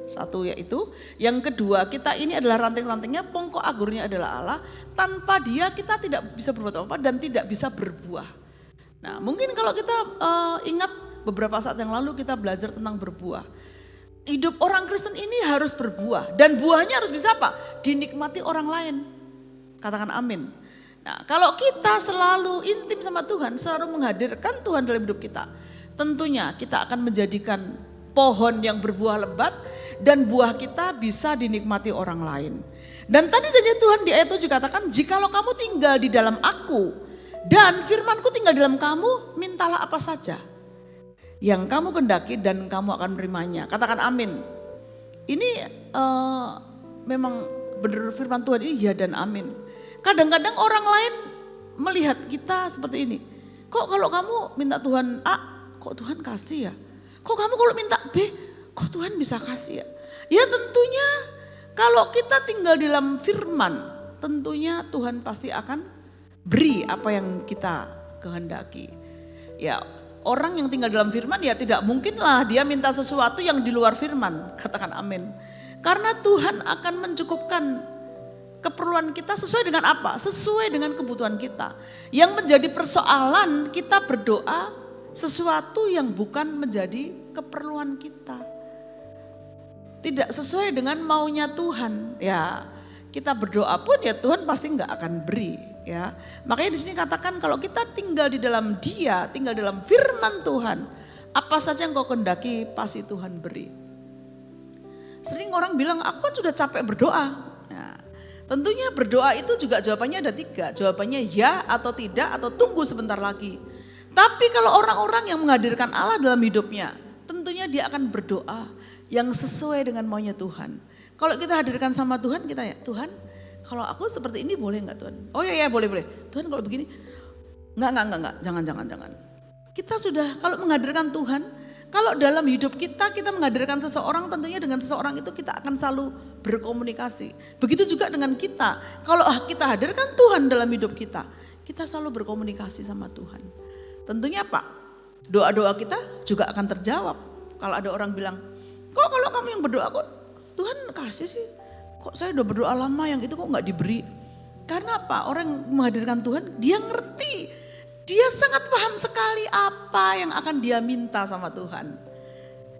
Satu yaitu, yang kedua kita ini adalah ranting-rantingnya, pokok agurnya adalah Allah. Tanpa dia kita tidak bisa berbuat apa-apa dan tidak bisa berbuah. Nah mungkin kalau kita ingat beberapa saat yang lalu kita belajar tentang berbuah. Hidup orang Kristen ini harus berbuah dan buahnya harus bisa apa? Dinikmati orang lain. Katakan amin. Nah, kalau kita selalu intim sama Tuhan, selalu menghadirkan Tuhan dalam hidup kita, tentunya kita akan menjadikan pohon yang berbuah lebat dan buah kita bisa dinikmati orang lain. Dan tadi janji Tuhan di ayat 7 katakan, jikalau kamu tinggal di dalam aku dan firmanku tinggal di dalam kamu, mintalah apa saja yang kamu kehendaki dan kamu akan menerimanya. Katakan amin. Ini memang benar firman Tuhan ini ya dan amin. Kadang-kadang orang lain melihat kita seperti ini. Kok kalau kamu minta Tuhan A, kok Tuhan kasih ya? Kok kamu kalau minta B, kok Tuhan bisa kasih ya? Ya tentunya kalau kita tinggal di dalam firman, tentunya Tuhan pasti akan beri apa yang kita kehendaki. Ya, orang yang tinggal dalam firman ya tidak mungkinlah dia minta sesuatu yang di luar firman. Katakan amin. Karena Tuhan akan mencukupkan keperluan kita sesuai dengan apa? Sesuai dengan kebutuhan kita. Yang menjadi persoalan kita berdoa sesuatu yang bukan menjadi keperluan kita. Tidak sesuai dengan maunya Tuhan. Ya, kita berdoa pun ya Tuhan pasti nggak akan beri. Ya, makanya di sini katakan kalau kita tinggal di dalam Dia, tinggal dalam firman Tuhan, apa saja yang kau kehendaki pasti Tuhan beri. Sering orang bilang, aku kan sudah capek berdoa. Nah, tentunya berdoa itu juga jawabannya ada 3, jawabannya ya atau tidak atau tunggu sebentar lagi. Tapi kalau orang-orang yang menghadirkan Allah dalam hidupnya, tentunya dia akan berdoa yang sesuai dengan maunya Tuhan. Kalau kita hadirkan sama Tuhan, kita ya Tuhan, kalau aku seperti ini boleh enggak Tuhan? Oh ya boleh. Tuhan kalau begini, enggak, jangan. Kita sudah kalau menghadirkan Tuhan, kalau dalam hidup kita menghadirkan seseorang, tentunya dengan seseorang itu kita akan selalu berkomunikasi. Begitu juga dengan kita, kalau kita hadirkan Tuhan dalam hidup kita selalu berkomunikasi sama Tuhan. Tentunya apa? Doa-doa kita juga akan terjawab. Kalau ada orang bilang, kok kalau kamu yang berdoa kok Tuhan kasih sih? Kok saya udah berdoa lama yang itu kok gak diberi? Karena apa? Orang yang menghadirkan Tuhan, dia ngerti. Dia sangat paham sekali apa yang akan dia minta sama Tuhan.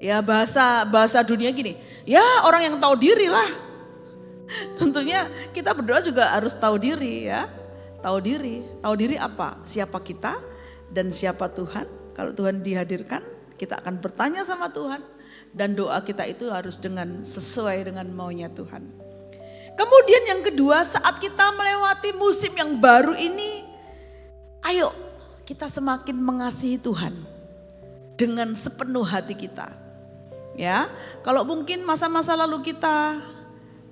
Ya bahasa dunia gini, ya orang yang tahu diri lah. Tentunya kita berdoa juga harus tahu diri ya. Tahu diri apa? Siapa kita dan siapa Tuhan. Kalau Tuhan dihadirkan, kita akan bertanya sama Tuhan. Dan doa kita itu harus sesuai dengan maunya Tuhan. Kemudian yang kedua, saat kita melewati musim yang baru ini, ayo kita semakin mengasihi Tuhan dengan sepenuh hati kita. Ya, kalau mungkin masa-masa lalu kita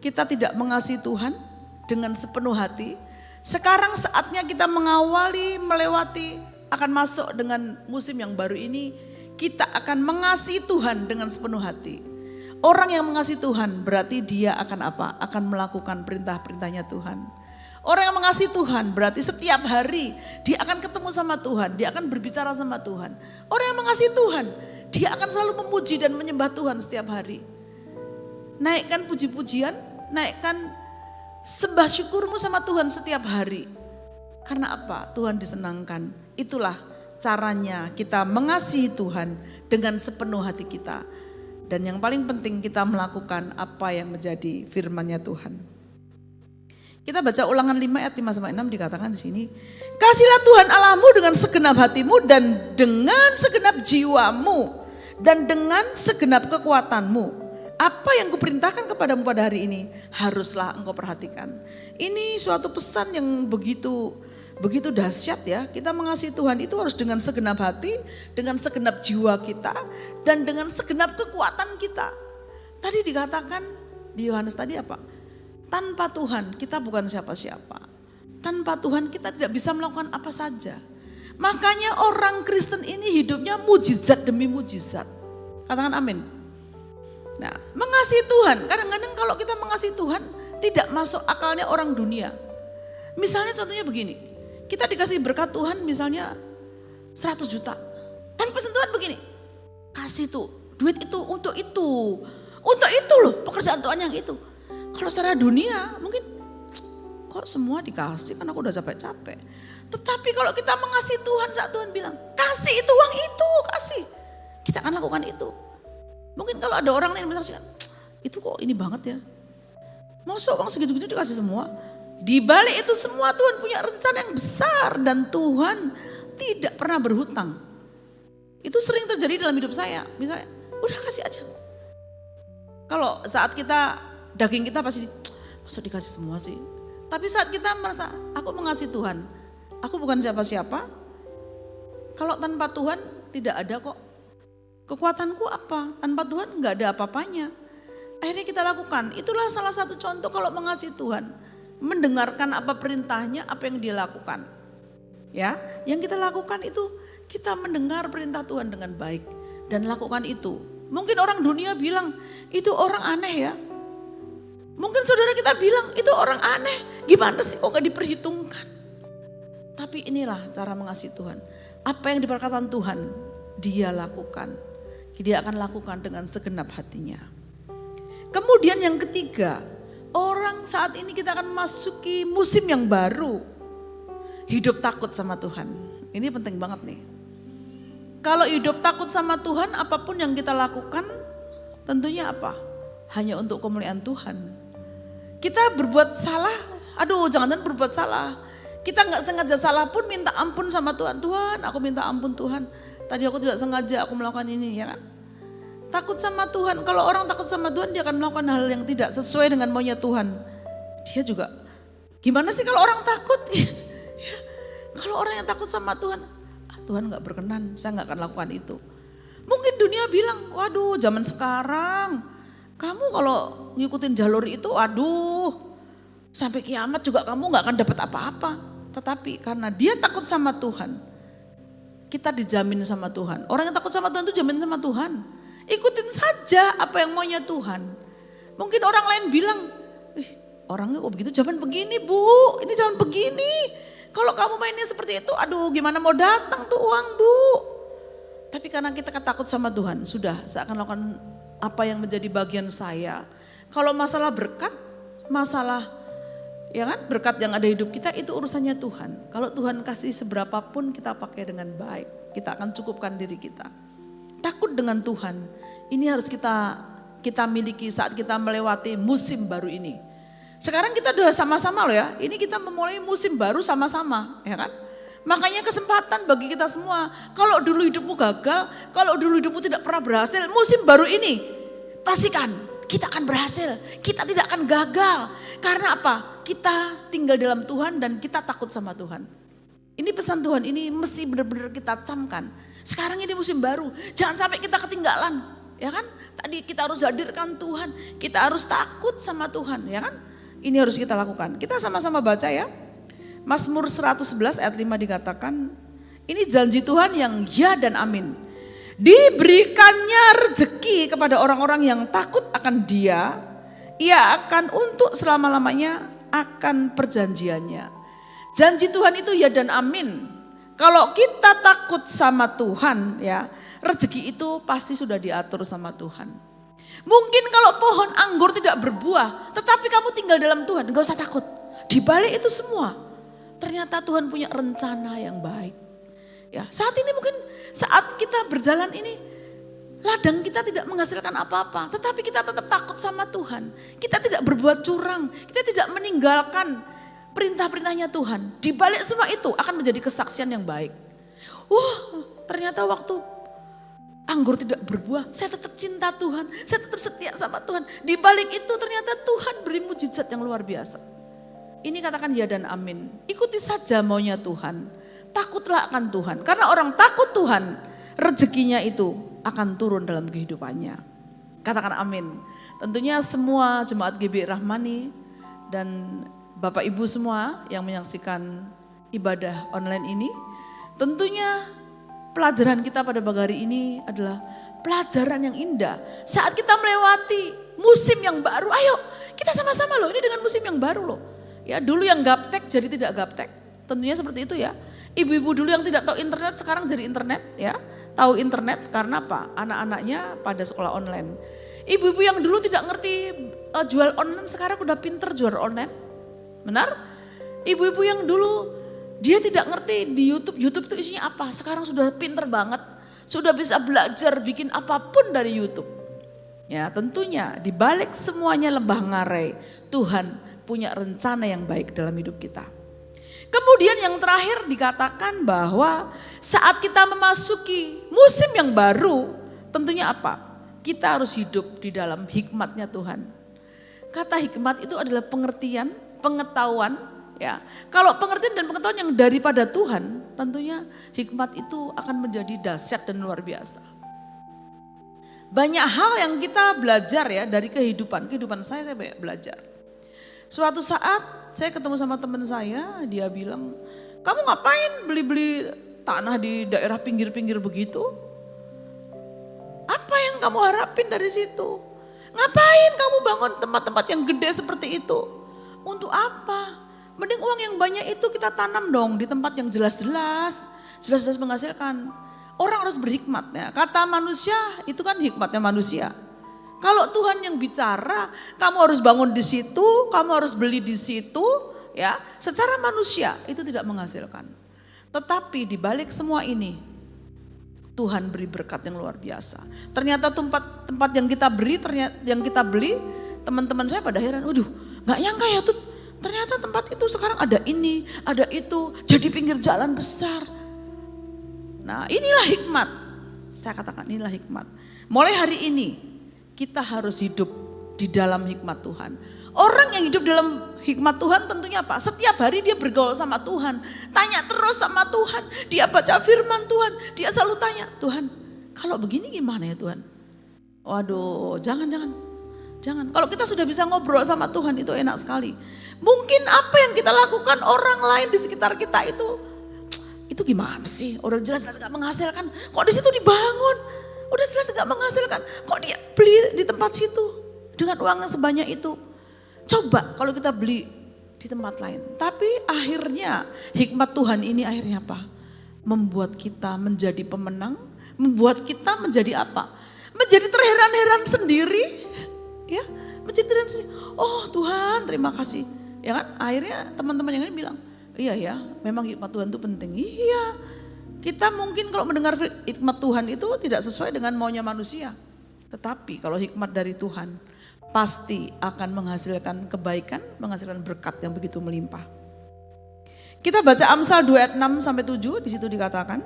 tidak mengasihi Tuhan dengan sepenuh hati, sekarang saatnya kita melewati, akan masuk dengan musim yang baru ini, kita akan mengasihi Tuhan dengan sepenuh hati. Orang yang mengasihi Tuhan berarti dia akan apa? Akan melakukan perintah-perintahnya Tuhan. Orang yang mengasihi Tuhan berarti setiap hari dia akan ketemu sama Tuhan, dia akan berbicara sama Tuhan. Orang yang mengasihi Tuhan, dia akan selalu memuji dan menyembah Tuhan setiap hari. Naikkan puji-pujian, naikkan sembah syukurmu sama Tuhan setiap hari. Karena apa? Tuhan disenangkan. Itulah caranya kita mengasihi Tuhan dengan sepenuh hati kita. Dan yang paling penting kita melakukan apa yang menjadi firman-Nya Tuhan. Kita baca Ulangan 5 ayat 5-6 dikatakan di sini, kasihlah Tuhan Allahmu dengan segenap hatimu dan dengan segenap jiwamu dan dengan segenap kekuatanmu. Apa yang kuperintahkan kepadamu pada hari ini haruslah engkau perhatikan. Ini suatu pesan yang begitu dahsyat ya. Kita mengasihi Tuhan itu harus dengan segenap hati, dengan segenap jiwa kita, dan dengan segenap kekuatan kita. Tadi dikatakan di Yohanes tadi apa? Tanpa Tuhan kita bukan siapa-siapa. Tanpa Tuhan kita tidak bisa melakukan apa saja. Makanya orang Kristen ini hidupnya mujizat demi mujizat. Katakan amin. Nah, mengasihi Tuhan. Kadang-kadang kalau kita mengasihi Tuhan tidak masuk akalnya orang dunia. Misalnya contohnya begini. Kita dikasih berkat Tuhan misalnya 100 juta. Tapi pesan Tuhan begini. Kasih tuh duit itu untuk itu. Untuk itu loh pekerjaan Tuhan yang itu. Kalau secara dunia mungkin kok semua dikasih kan aku udah capek-capek. Tetapi kalau kita mengasihi Tuhan, saat Tuhan bilang kasih itu uang itu, kasih. Kita akan lakukan itu. Mungkin kalau ada orang lain menyaksikan, itu kok ini banget ya. Masa uang segitu-gitu dikasih semua. Di balik itu semua Tuhan punya rencana yang besar dan Tuhan tidak pernah berhutang. Itu sering terjadi dalam hidup saya. Misalnya, udah kasih aja. Kalau saat kita, daging kita pasti, masa dikasih semua sih. Tapi saat kita merasa, aku mengasihi Tuhan. Aku bukan siapa-siapa. Kalau tanpa Tuhan tidak ada kok. Kekuatanku apa? Tanpa Tuhan nggak ada apa-apanya. Akhirnya kita lakukan. Itulah salah satu contoh kalau mengasihi Tuhan. Mendengarkan apa perintahnya, apa yang dia lakukan. Ya, yang kita lakukan itu kita mendengar perintah Tuhan dengan baik dan lakukan itu. Mungkin orang dunia bilang itu orang aneh ya. Mungkin saudara kita bilang itu orang aneh. Gimana sih kok gak diperhitungkan? Tapi inilah cara mengasihi Tuhan. Apa yang diberkatan Tuhan dia lakukan. Dia akan lakukan dengan segenap hatinya. Kemudian yang ketiga, orang saat ini kita akan memasuki musim yang baru. Hidup takut sama Tuhan. Ini penting banget nih. Kalau hidup takut sama Tuhan, apapun yang kita lakukan tentunya apa? Hanya untuk kemuliaan Tuhan. Kita berbuat salah, aduh jangan-jangan berbuat salah. Kita nggak sengaja salah pun minta ampun sama Tuhan. Tuhan, aku minta ampun Tuhan. Tadi aku tidak sengaja aku melakukan ini, ya kan? Takut sama Tuhan. Kalau orang takut sama Tuhan, dia akan melakukan hal yang tidak sesuai dengan maunya Tuhan. Dia juga, gimana sih kalau orang takut? Ya, kalau orang yang takut sama Tuhan, Tuhan gak berkenan, saya gak akan lakukan itu. Mungkin dunia bilang, waduh zaman sekarang, kamu kalau ngikutin jalur itu, waduh sampai kiamat juga kamu gak akan dapat apa-apa. Tetapi karena dia takut sama Tuhan, kita dijamin sama Tuhan. Orang yang takut sama Tuhan itu jamin sama Tuhan. Ikutin saja apa yang maunya Tuhan. Mungkin orang lain bilang, orangnya kok begitu, jangan begini bu, ini jangan begini. Kalau kamu mainnya seperti itu, aduh gimana mau datang tuh uang bu. Tapi karena kita takut sama Tuhan, sudah saya akan lakukan apa yang menjadi bagian saya. Kalau masalah berkat, masalah ya kan berkat yang ada hidup kita itu urusannya Tuhan. Kalau Tuhan kasih seberapa pun kita pakai dengan baik, kita akan cukupkan diri kita. Takut dengan Tuhan, ini harus kita miliki saat kita melewati musim baru ini. Sekarang kita udah sama-sama loh ya, ini kita memulai musim baru sama-sama ya kan. Makanya kesempatan bagi kita semua, kalau dulu hidupmu gagal, kalau dulu hidupmu tidak pernah berhasil, musim baru ini pastikan kita akan berhasil, kita tidak akan gagal. Karena apa? Kita tinggal dalam Tuhan dan kita takut sama Tuhan. Ini pesan Tuhan, ini mesti benar-benar kita camkan. Sekarang ini musim baru, jangan sampai kita ketinggalan, ya kan? Tadi kita harus hadirkan Tuhan, kita harus takut sama Tuhan, ya kan? Ini harus kita lakukan. Kita sama-sama baca ya. Mazmur 111 ayat 5 dikatakan, ini janji Tuhan yang ya dan amin. Diberikannya rezeki kepada orang-orang yang takut akan Dia, Ia akan untuk selama-lamanya akan perjanjiannya. Janji Tuhan itu ya dan amin. Kalau kita takut sama Tuhan ya, rezeki itu pasti sudah diatur sama Tuhan. Mungkin kalau pohon anggur tidak berbuah, tetapi kamu tinggal dalam Tuhan, gak usah takut. Di balik itu semua, ternyata Tuhan punya rencana yang baik. Ya, saat ini mungkin saat kita berjalan ini, ladang kita tidak menghasilkan apa-apa, tetapi kita tetap takut sama Tuhan. Kita tidak berbuat curang, kita tidak meninggalkan perintah-perintahnya Tuhan. Di balik semua itu akan menjadi kesaksian yang baik. Ternyata waktu anggur tidak berbuah, saya tetap cinta Tuhan, saya tetap setia sama Tuhan. Di balik itu ternyata Tuhan beri mujizat yang luar biasa. Ini katakan ya dan amin. Ikuti saja maunya Tuhan. Takutlah akan Tuhan. Karena orang takut Tuhan, rezekinya itu akan turun dalam kehidupannya. Katakan amin. Tentunya semua jemaat GBI Rahmani dan Bapak Ibu semua yang menyaksikan ibadah online ini, Tentunya pelajaran kita pada pagi hari ini adalah pelajaran yang indah. Saat kita melewati musim yang baru, ayo kita sama-sama loh, ini dengan musim yang baru loh. Ya dulu yang gaptek jadi tidak gaptek, tentunya seperti itu ya. Ibu-ibu dulu yang tidak tahu internet sekarang jadi internet ya. Tahu internet karena apa? Anak-anaknya pada sekolah online. Ibu-ibu yang dulu tidak ngerti jual online sekarang udah pinter jual online. Benar? Ibu-ibu yang dulu dia tidak ngerti di YouTube itu isinya apa. Sekarang sudah pinter banget. Sudah bisa belajar bikin apapun dari YouTube. Ya tentunya di balik semuanya lembah ngarai, Tuhan punya rencana yang baik dalam hidup kita. Kemudian yang terakhir dikatakan bahwa saat kita memasuki musim yang baru, tentunya apa? Kita harus hidup di dalam hikmatnya Tuhan. Kata hikmat itu adalah pengertian, pengetahuan. Ya, kalau pengertian dan pengetahuan yang daripada Tuhan, tentunya hikmat itu akan menjadi dahsyat dan luar biasa. Banyak hal yang kita belajar ya dari kehidupan saya banyak belajar. Suatu saat saya ketemu sama teman saya, dia bilang, kamu ngapain beli-beli tanah di daerah pinggir-pinggir begitu? Apa yang kamu harapin dari situ? Ngapain kamu bangun tempat-tempat yang gede seperti itu? Untuk apa? Mending uang yang banyak itu kita tanam dong di tempat yang jelas-jelas menghasilkan. Orang harus berhikmat ya. Kata manusia itu kan hikmatnya manusia. Kalau Tuhan yang bicara, kamu harus bangun di situ, kamu harus beli di situ, ya. Secara manusia itu tidak menghasilkan. Tetapi di balik semua ini, Tuhan beri berkat yang luar biasa. Ternyata tempat yang kita beli, teman-teman saya pada heran, waduh, nggak nyangka ya tuh. Ternyata tempat itu sekarang ada ini, ada itu, jadi pinggir jalan besar. Nah inilah hikmat, saya katakan inilah hikmat. Mulai hari ini kita harus hidup di dalam hikmat Tuhan. Orang yang hidup dalam hikmat Tuhan tentunya apa? Setiap hari dia bergaul sama Tuhan, tanya terus sama Tuhan, dia baca firman Tuhan, dia selalu tanya, Tuhan kalau begini gimana ya Tuhan? Waduh jangan. Kalau kita sudah bisa ngobrol sama Tuhan itu enak sekali. Mungkin apa yang kita lakukan orang lain di sekitar kita itu gimana sih? Orang jelas-jelas gak menghasilkan, kok di situ dibangun? Udah jelas gak menghasilkan, kok dia beli di tempat situ dengan uang yang sebanyak itu? Coba kalau kita beli di tempat lain. Tapi akhirnya hikmat Tuhan ini akhirnya apa? Membuat kita menjadi pemenang, membuat kita menjadi apa? Menjadi terheran-heran sendiri, ya, menjadi terheran sendiri. Oh Tuhan, terima kasih. Ya kan? Akhirnya teman-teman yang ini bilang, iya ya, memang hikmat Tuhan itu penting. Iya. Kita mungkin kalau mendengar hikmat Tuhan itu tidak sesuai dengan maunya manusia. Tetapi kalau hikmat dari Tuhan pasti akan menghasilkan kebaikan, menghasilkan berkat yang begitu melimpah. Kita baca Amsal 2 ayat 6 sampai 7, di situ dikatakan,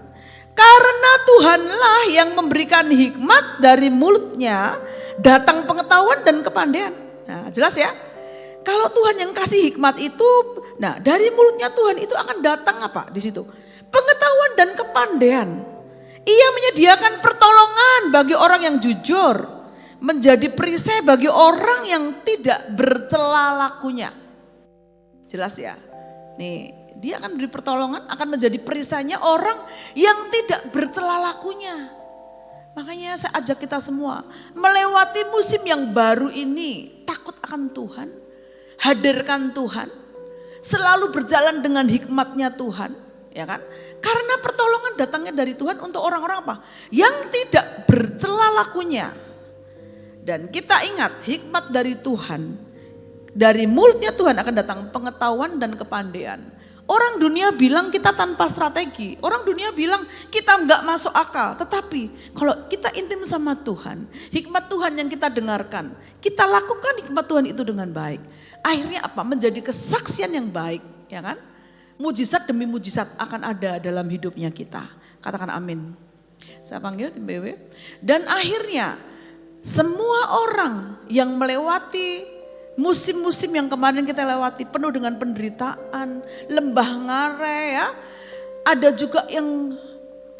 karena Tuhanlah yang memberikan hikmat, dari mulutnya datang pengetahuan dan kepandaian. Nah, jelas ya. Kalau Tuhan yang kasih hikmat itu, nah dari mulutnya Tuhan itu akan datang apa di situ? Pengetahuan dan kepandaian. Ia menyediakan pertolongan bagi orang yang jujur, menjadi perisai bagi orang yang tidak bercela lakunya. Jelas ya? Nih, dia akan beri pertolongan, akan menjadi perisainya orang yang tidak bercela lakunya. Makanya saya ajak kita semua melewati musim yang baru ini, takut akan Tuhan, hadirkan Tuhan, selalu berjalan dengan hikmatnya Tuhan, ya kan? Karena pertolongan datangnya dari Tuhan untuk orang-orang apa? Yang tidak bercela lakunya. Dan kita ingat hikmat dari Tuhan, dari mulutnya Tuhan akan datang pengetahuan dan kepandaian. Orang dunia bilang kita tanpa strategi, orang dunia bilang kita nggak masuk akal. Tetapi kalau kita intim sama Tuhan, hikmat Tuhan yang kita dengarkan, kita lakukan hikmat Tuhan itu dengan baik. Akhirnya apa? Menjadi kesaksian yang baik, ya kan? Mujizat demi mujizat akan ada dalam hidupnya kita. Katakan amin. Saya panggil tim BW. Dan akhirnya semua orang yang melewati musim-musim yang kemarin kita lewati penuh dengan penderitaan, lembah ngarai ya. Ada juga yang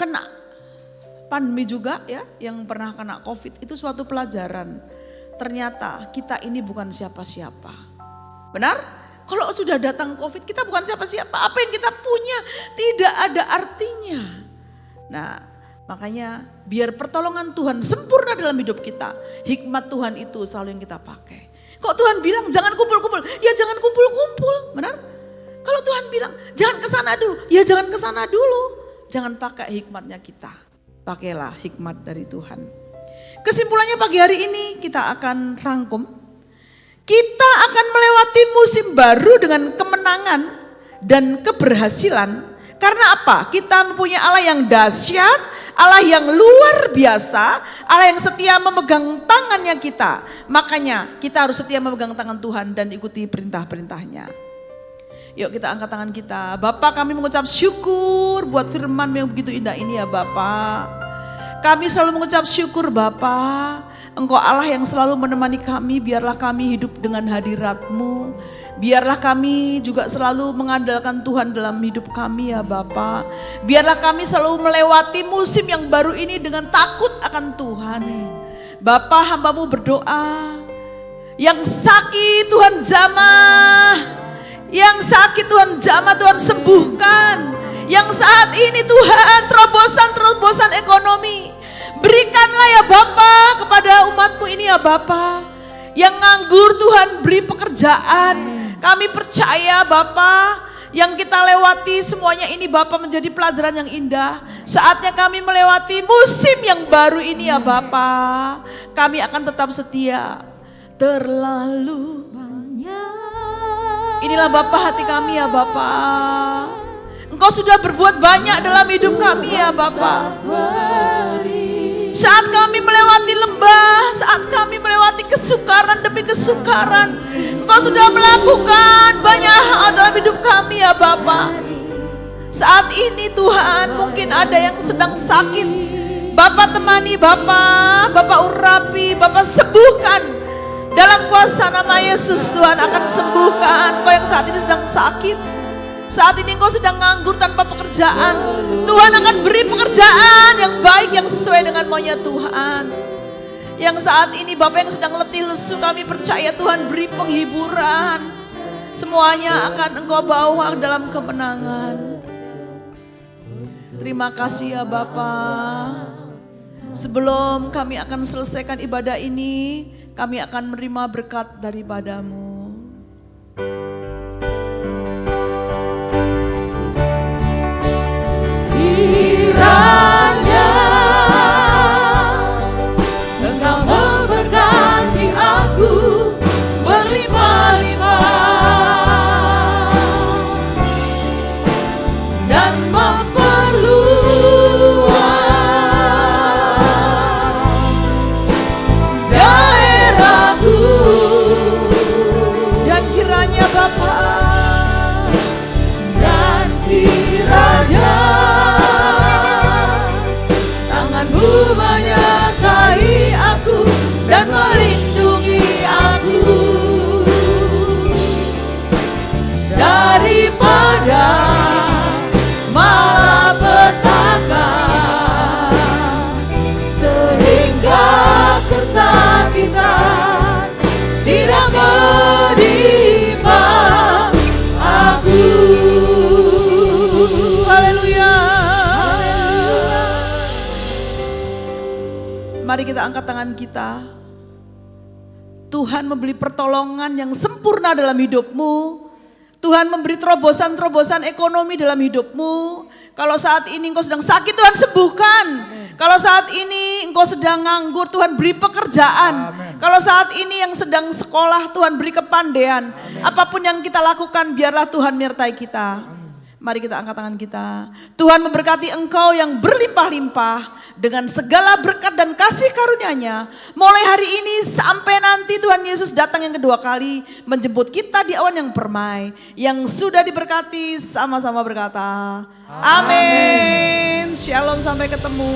kena pandemi juga ya, yang pernah kena COVID, itu suatu pelajaran. Ternyata kita ini bukan siapa-siapa. Benar? Kalau sudah datang COVID kita bukan siapa-siapa. Apa yang kita punya tidak ada artinya. semuanya. Nah, makanya biar pertolongan Tuhan sempurna dalam hidup kita. Hikmat Tuhan itu selalu yang kita pakai. Kok Tuhan bilang jangan kumpul-kumpul? Ya jangan kumpul-kumpul, benar? Kalau Tuhan bilang jangan ke sana dulu, ya jangan ke sana dulu. Jangan pakai hikmatnya kita. Pakailah hikmat dari Tuhan. Kesimpulannya pagi hari ini kita akan rangkum. Kita akan melewati musim baru dengan kemenangan dan keberhasilan. Karena apa? Kita mempunyai Allah yang dahsyat, Allah yang luar biasa, Allah yang setia memegang tangannya kita. Makanya kita harus setia memegang tangan Tuhan dan ikuti perintah-perintahnya. Yuk kita angkat tangan kita. Bapa, kami mengucap syukur buat firman yang begitu indah ini ya Bapa. Kami selalu mengucap syukur Bapa. Engkau Allah yang selalu menemani kami, biarlah kami hidup dengan hadirat-Mu. Biarlah kami juga selalu mengandalkan Tuhan dalam hidup kami ya Bapa. Biarlah kami selalu melewati musim yang baru ini dengan takut akan Tuhan. Bapa, hamba-Mu berdoa, yang sakit Tuhan jamah, yang sakit Tuhan jamah, Tuhan sembuhkan. Yang saat ini Tuhan terobosan ekonomi, berikanlah ya Bapa kepada umat-Mu ini ya Bapa. Yang nganggur Tuhan beri pekerjaan. Kami percaya Bapa, yang kita lewati semuanya ini Bapa menjadi pelajaran yang indah. Saatnya kami melewati musim yang baru ini ya Bapa. Kami akan tetap setia. Terlalu banyak. Inilah Bapa hati kami ya Bapa. Engkau sudah berbuat banyak dalam hidup kami ya Bapa. Saat kami melewati lembah, saat kami melewati kesukaran demi kesukaran, Engkau sudah melakukan banyak hal dalam hidup kami ya Bapa. Saat ini Tuhan mungkin ada yang sedang sakit, Bapak temani Bapak urapi, Bapak sembuhkan. Dalam kuasa nama Yesus Tuhan akan sembuhkan Engkau yang saat ini sedang sakit. Saat ini Engkau sedang nganggur tanpa pekerjaan, Tuhan akan beri pekerjaan yang baik yang sesuai dengan maunya Tuhan. Yang saat ini Bapak yang sedang letih lesu, kami percaya Tuhan beri penghiburan. Semuanya akan Engkau bawa dalam kemenangan. Terima kasih ya Bapak. Sebelum kami akan selesaikan ibadah ini, kami akan menerima berkat daripada-Mu. Kiranya Engkau memberkati aku berlimpah-limpah dan memperluas daerahku. Dan kiranya Bapa, dan kiranya Tangan-Mu menyertai aku dan melindungi aku daripada malapetaka, sehingga kesakitan tidak menimpa aku. haleluya. Mari kita angkat tangan kita. Tuhan memberi pertolongan yang sempurna dalam hidupmu. Tuhan memberi terobosan-terobosan ekonomi dalam hidupmu. Kalau saat ini engkau sedang sakit, Tuhan sembuhkan. Kalau saat ini engkau sedang nganggur, Tuhan beri pekerjaan. Kalau saat ini yang sedang sekolah, Tuhan beri kepandaian. Apapun yang kita lakukan, biarlah Tuhan menyertai kita. Mari kita angkat tangan kita. Tuhan memberkati engkau yang berlimpah-limpah dengan segala berkat dan kasih karunia-Nya. Mulai hari ini sampai nanti Tuhan Yesus datang yang kedua kali menjemput kita di awan yang permai. Yang sudah diberkati sama-sama berkata, amin. Shalom, sampai ketemu.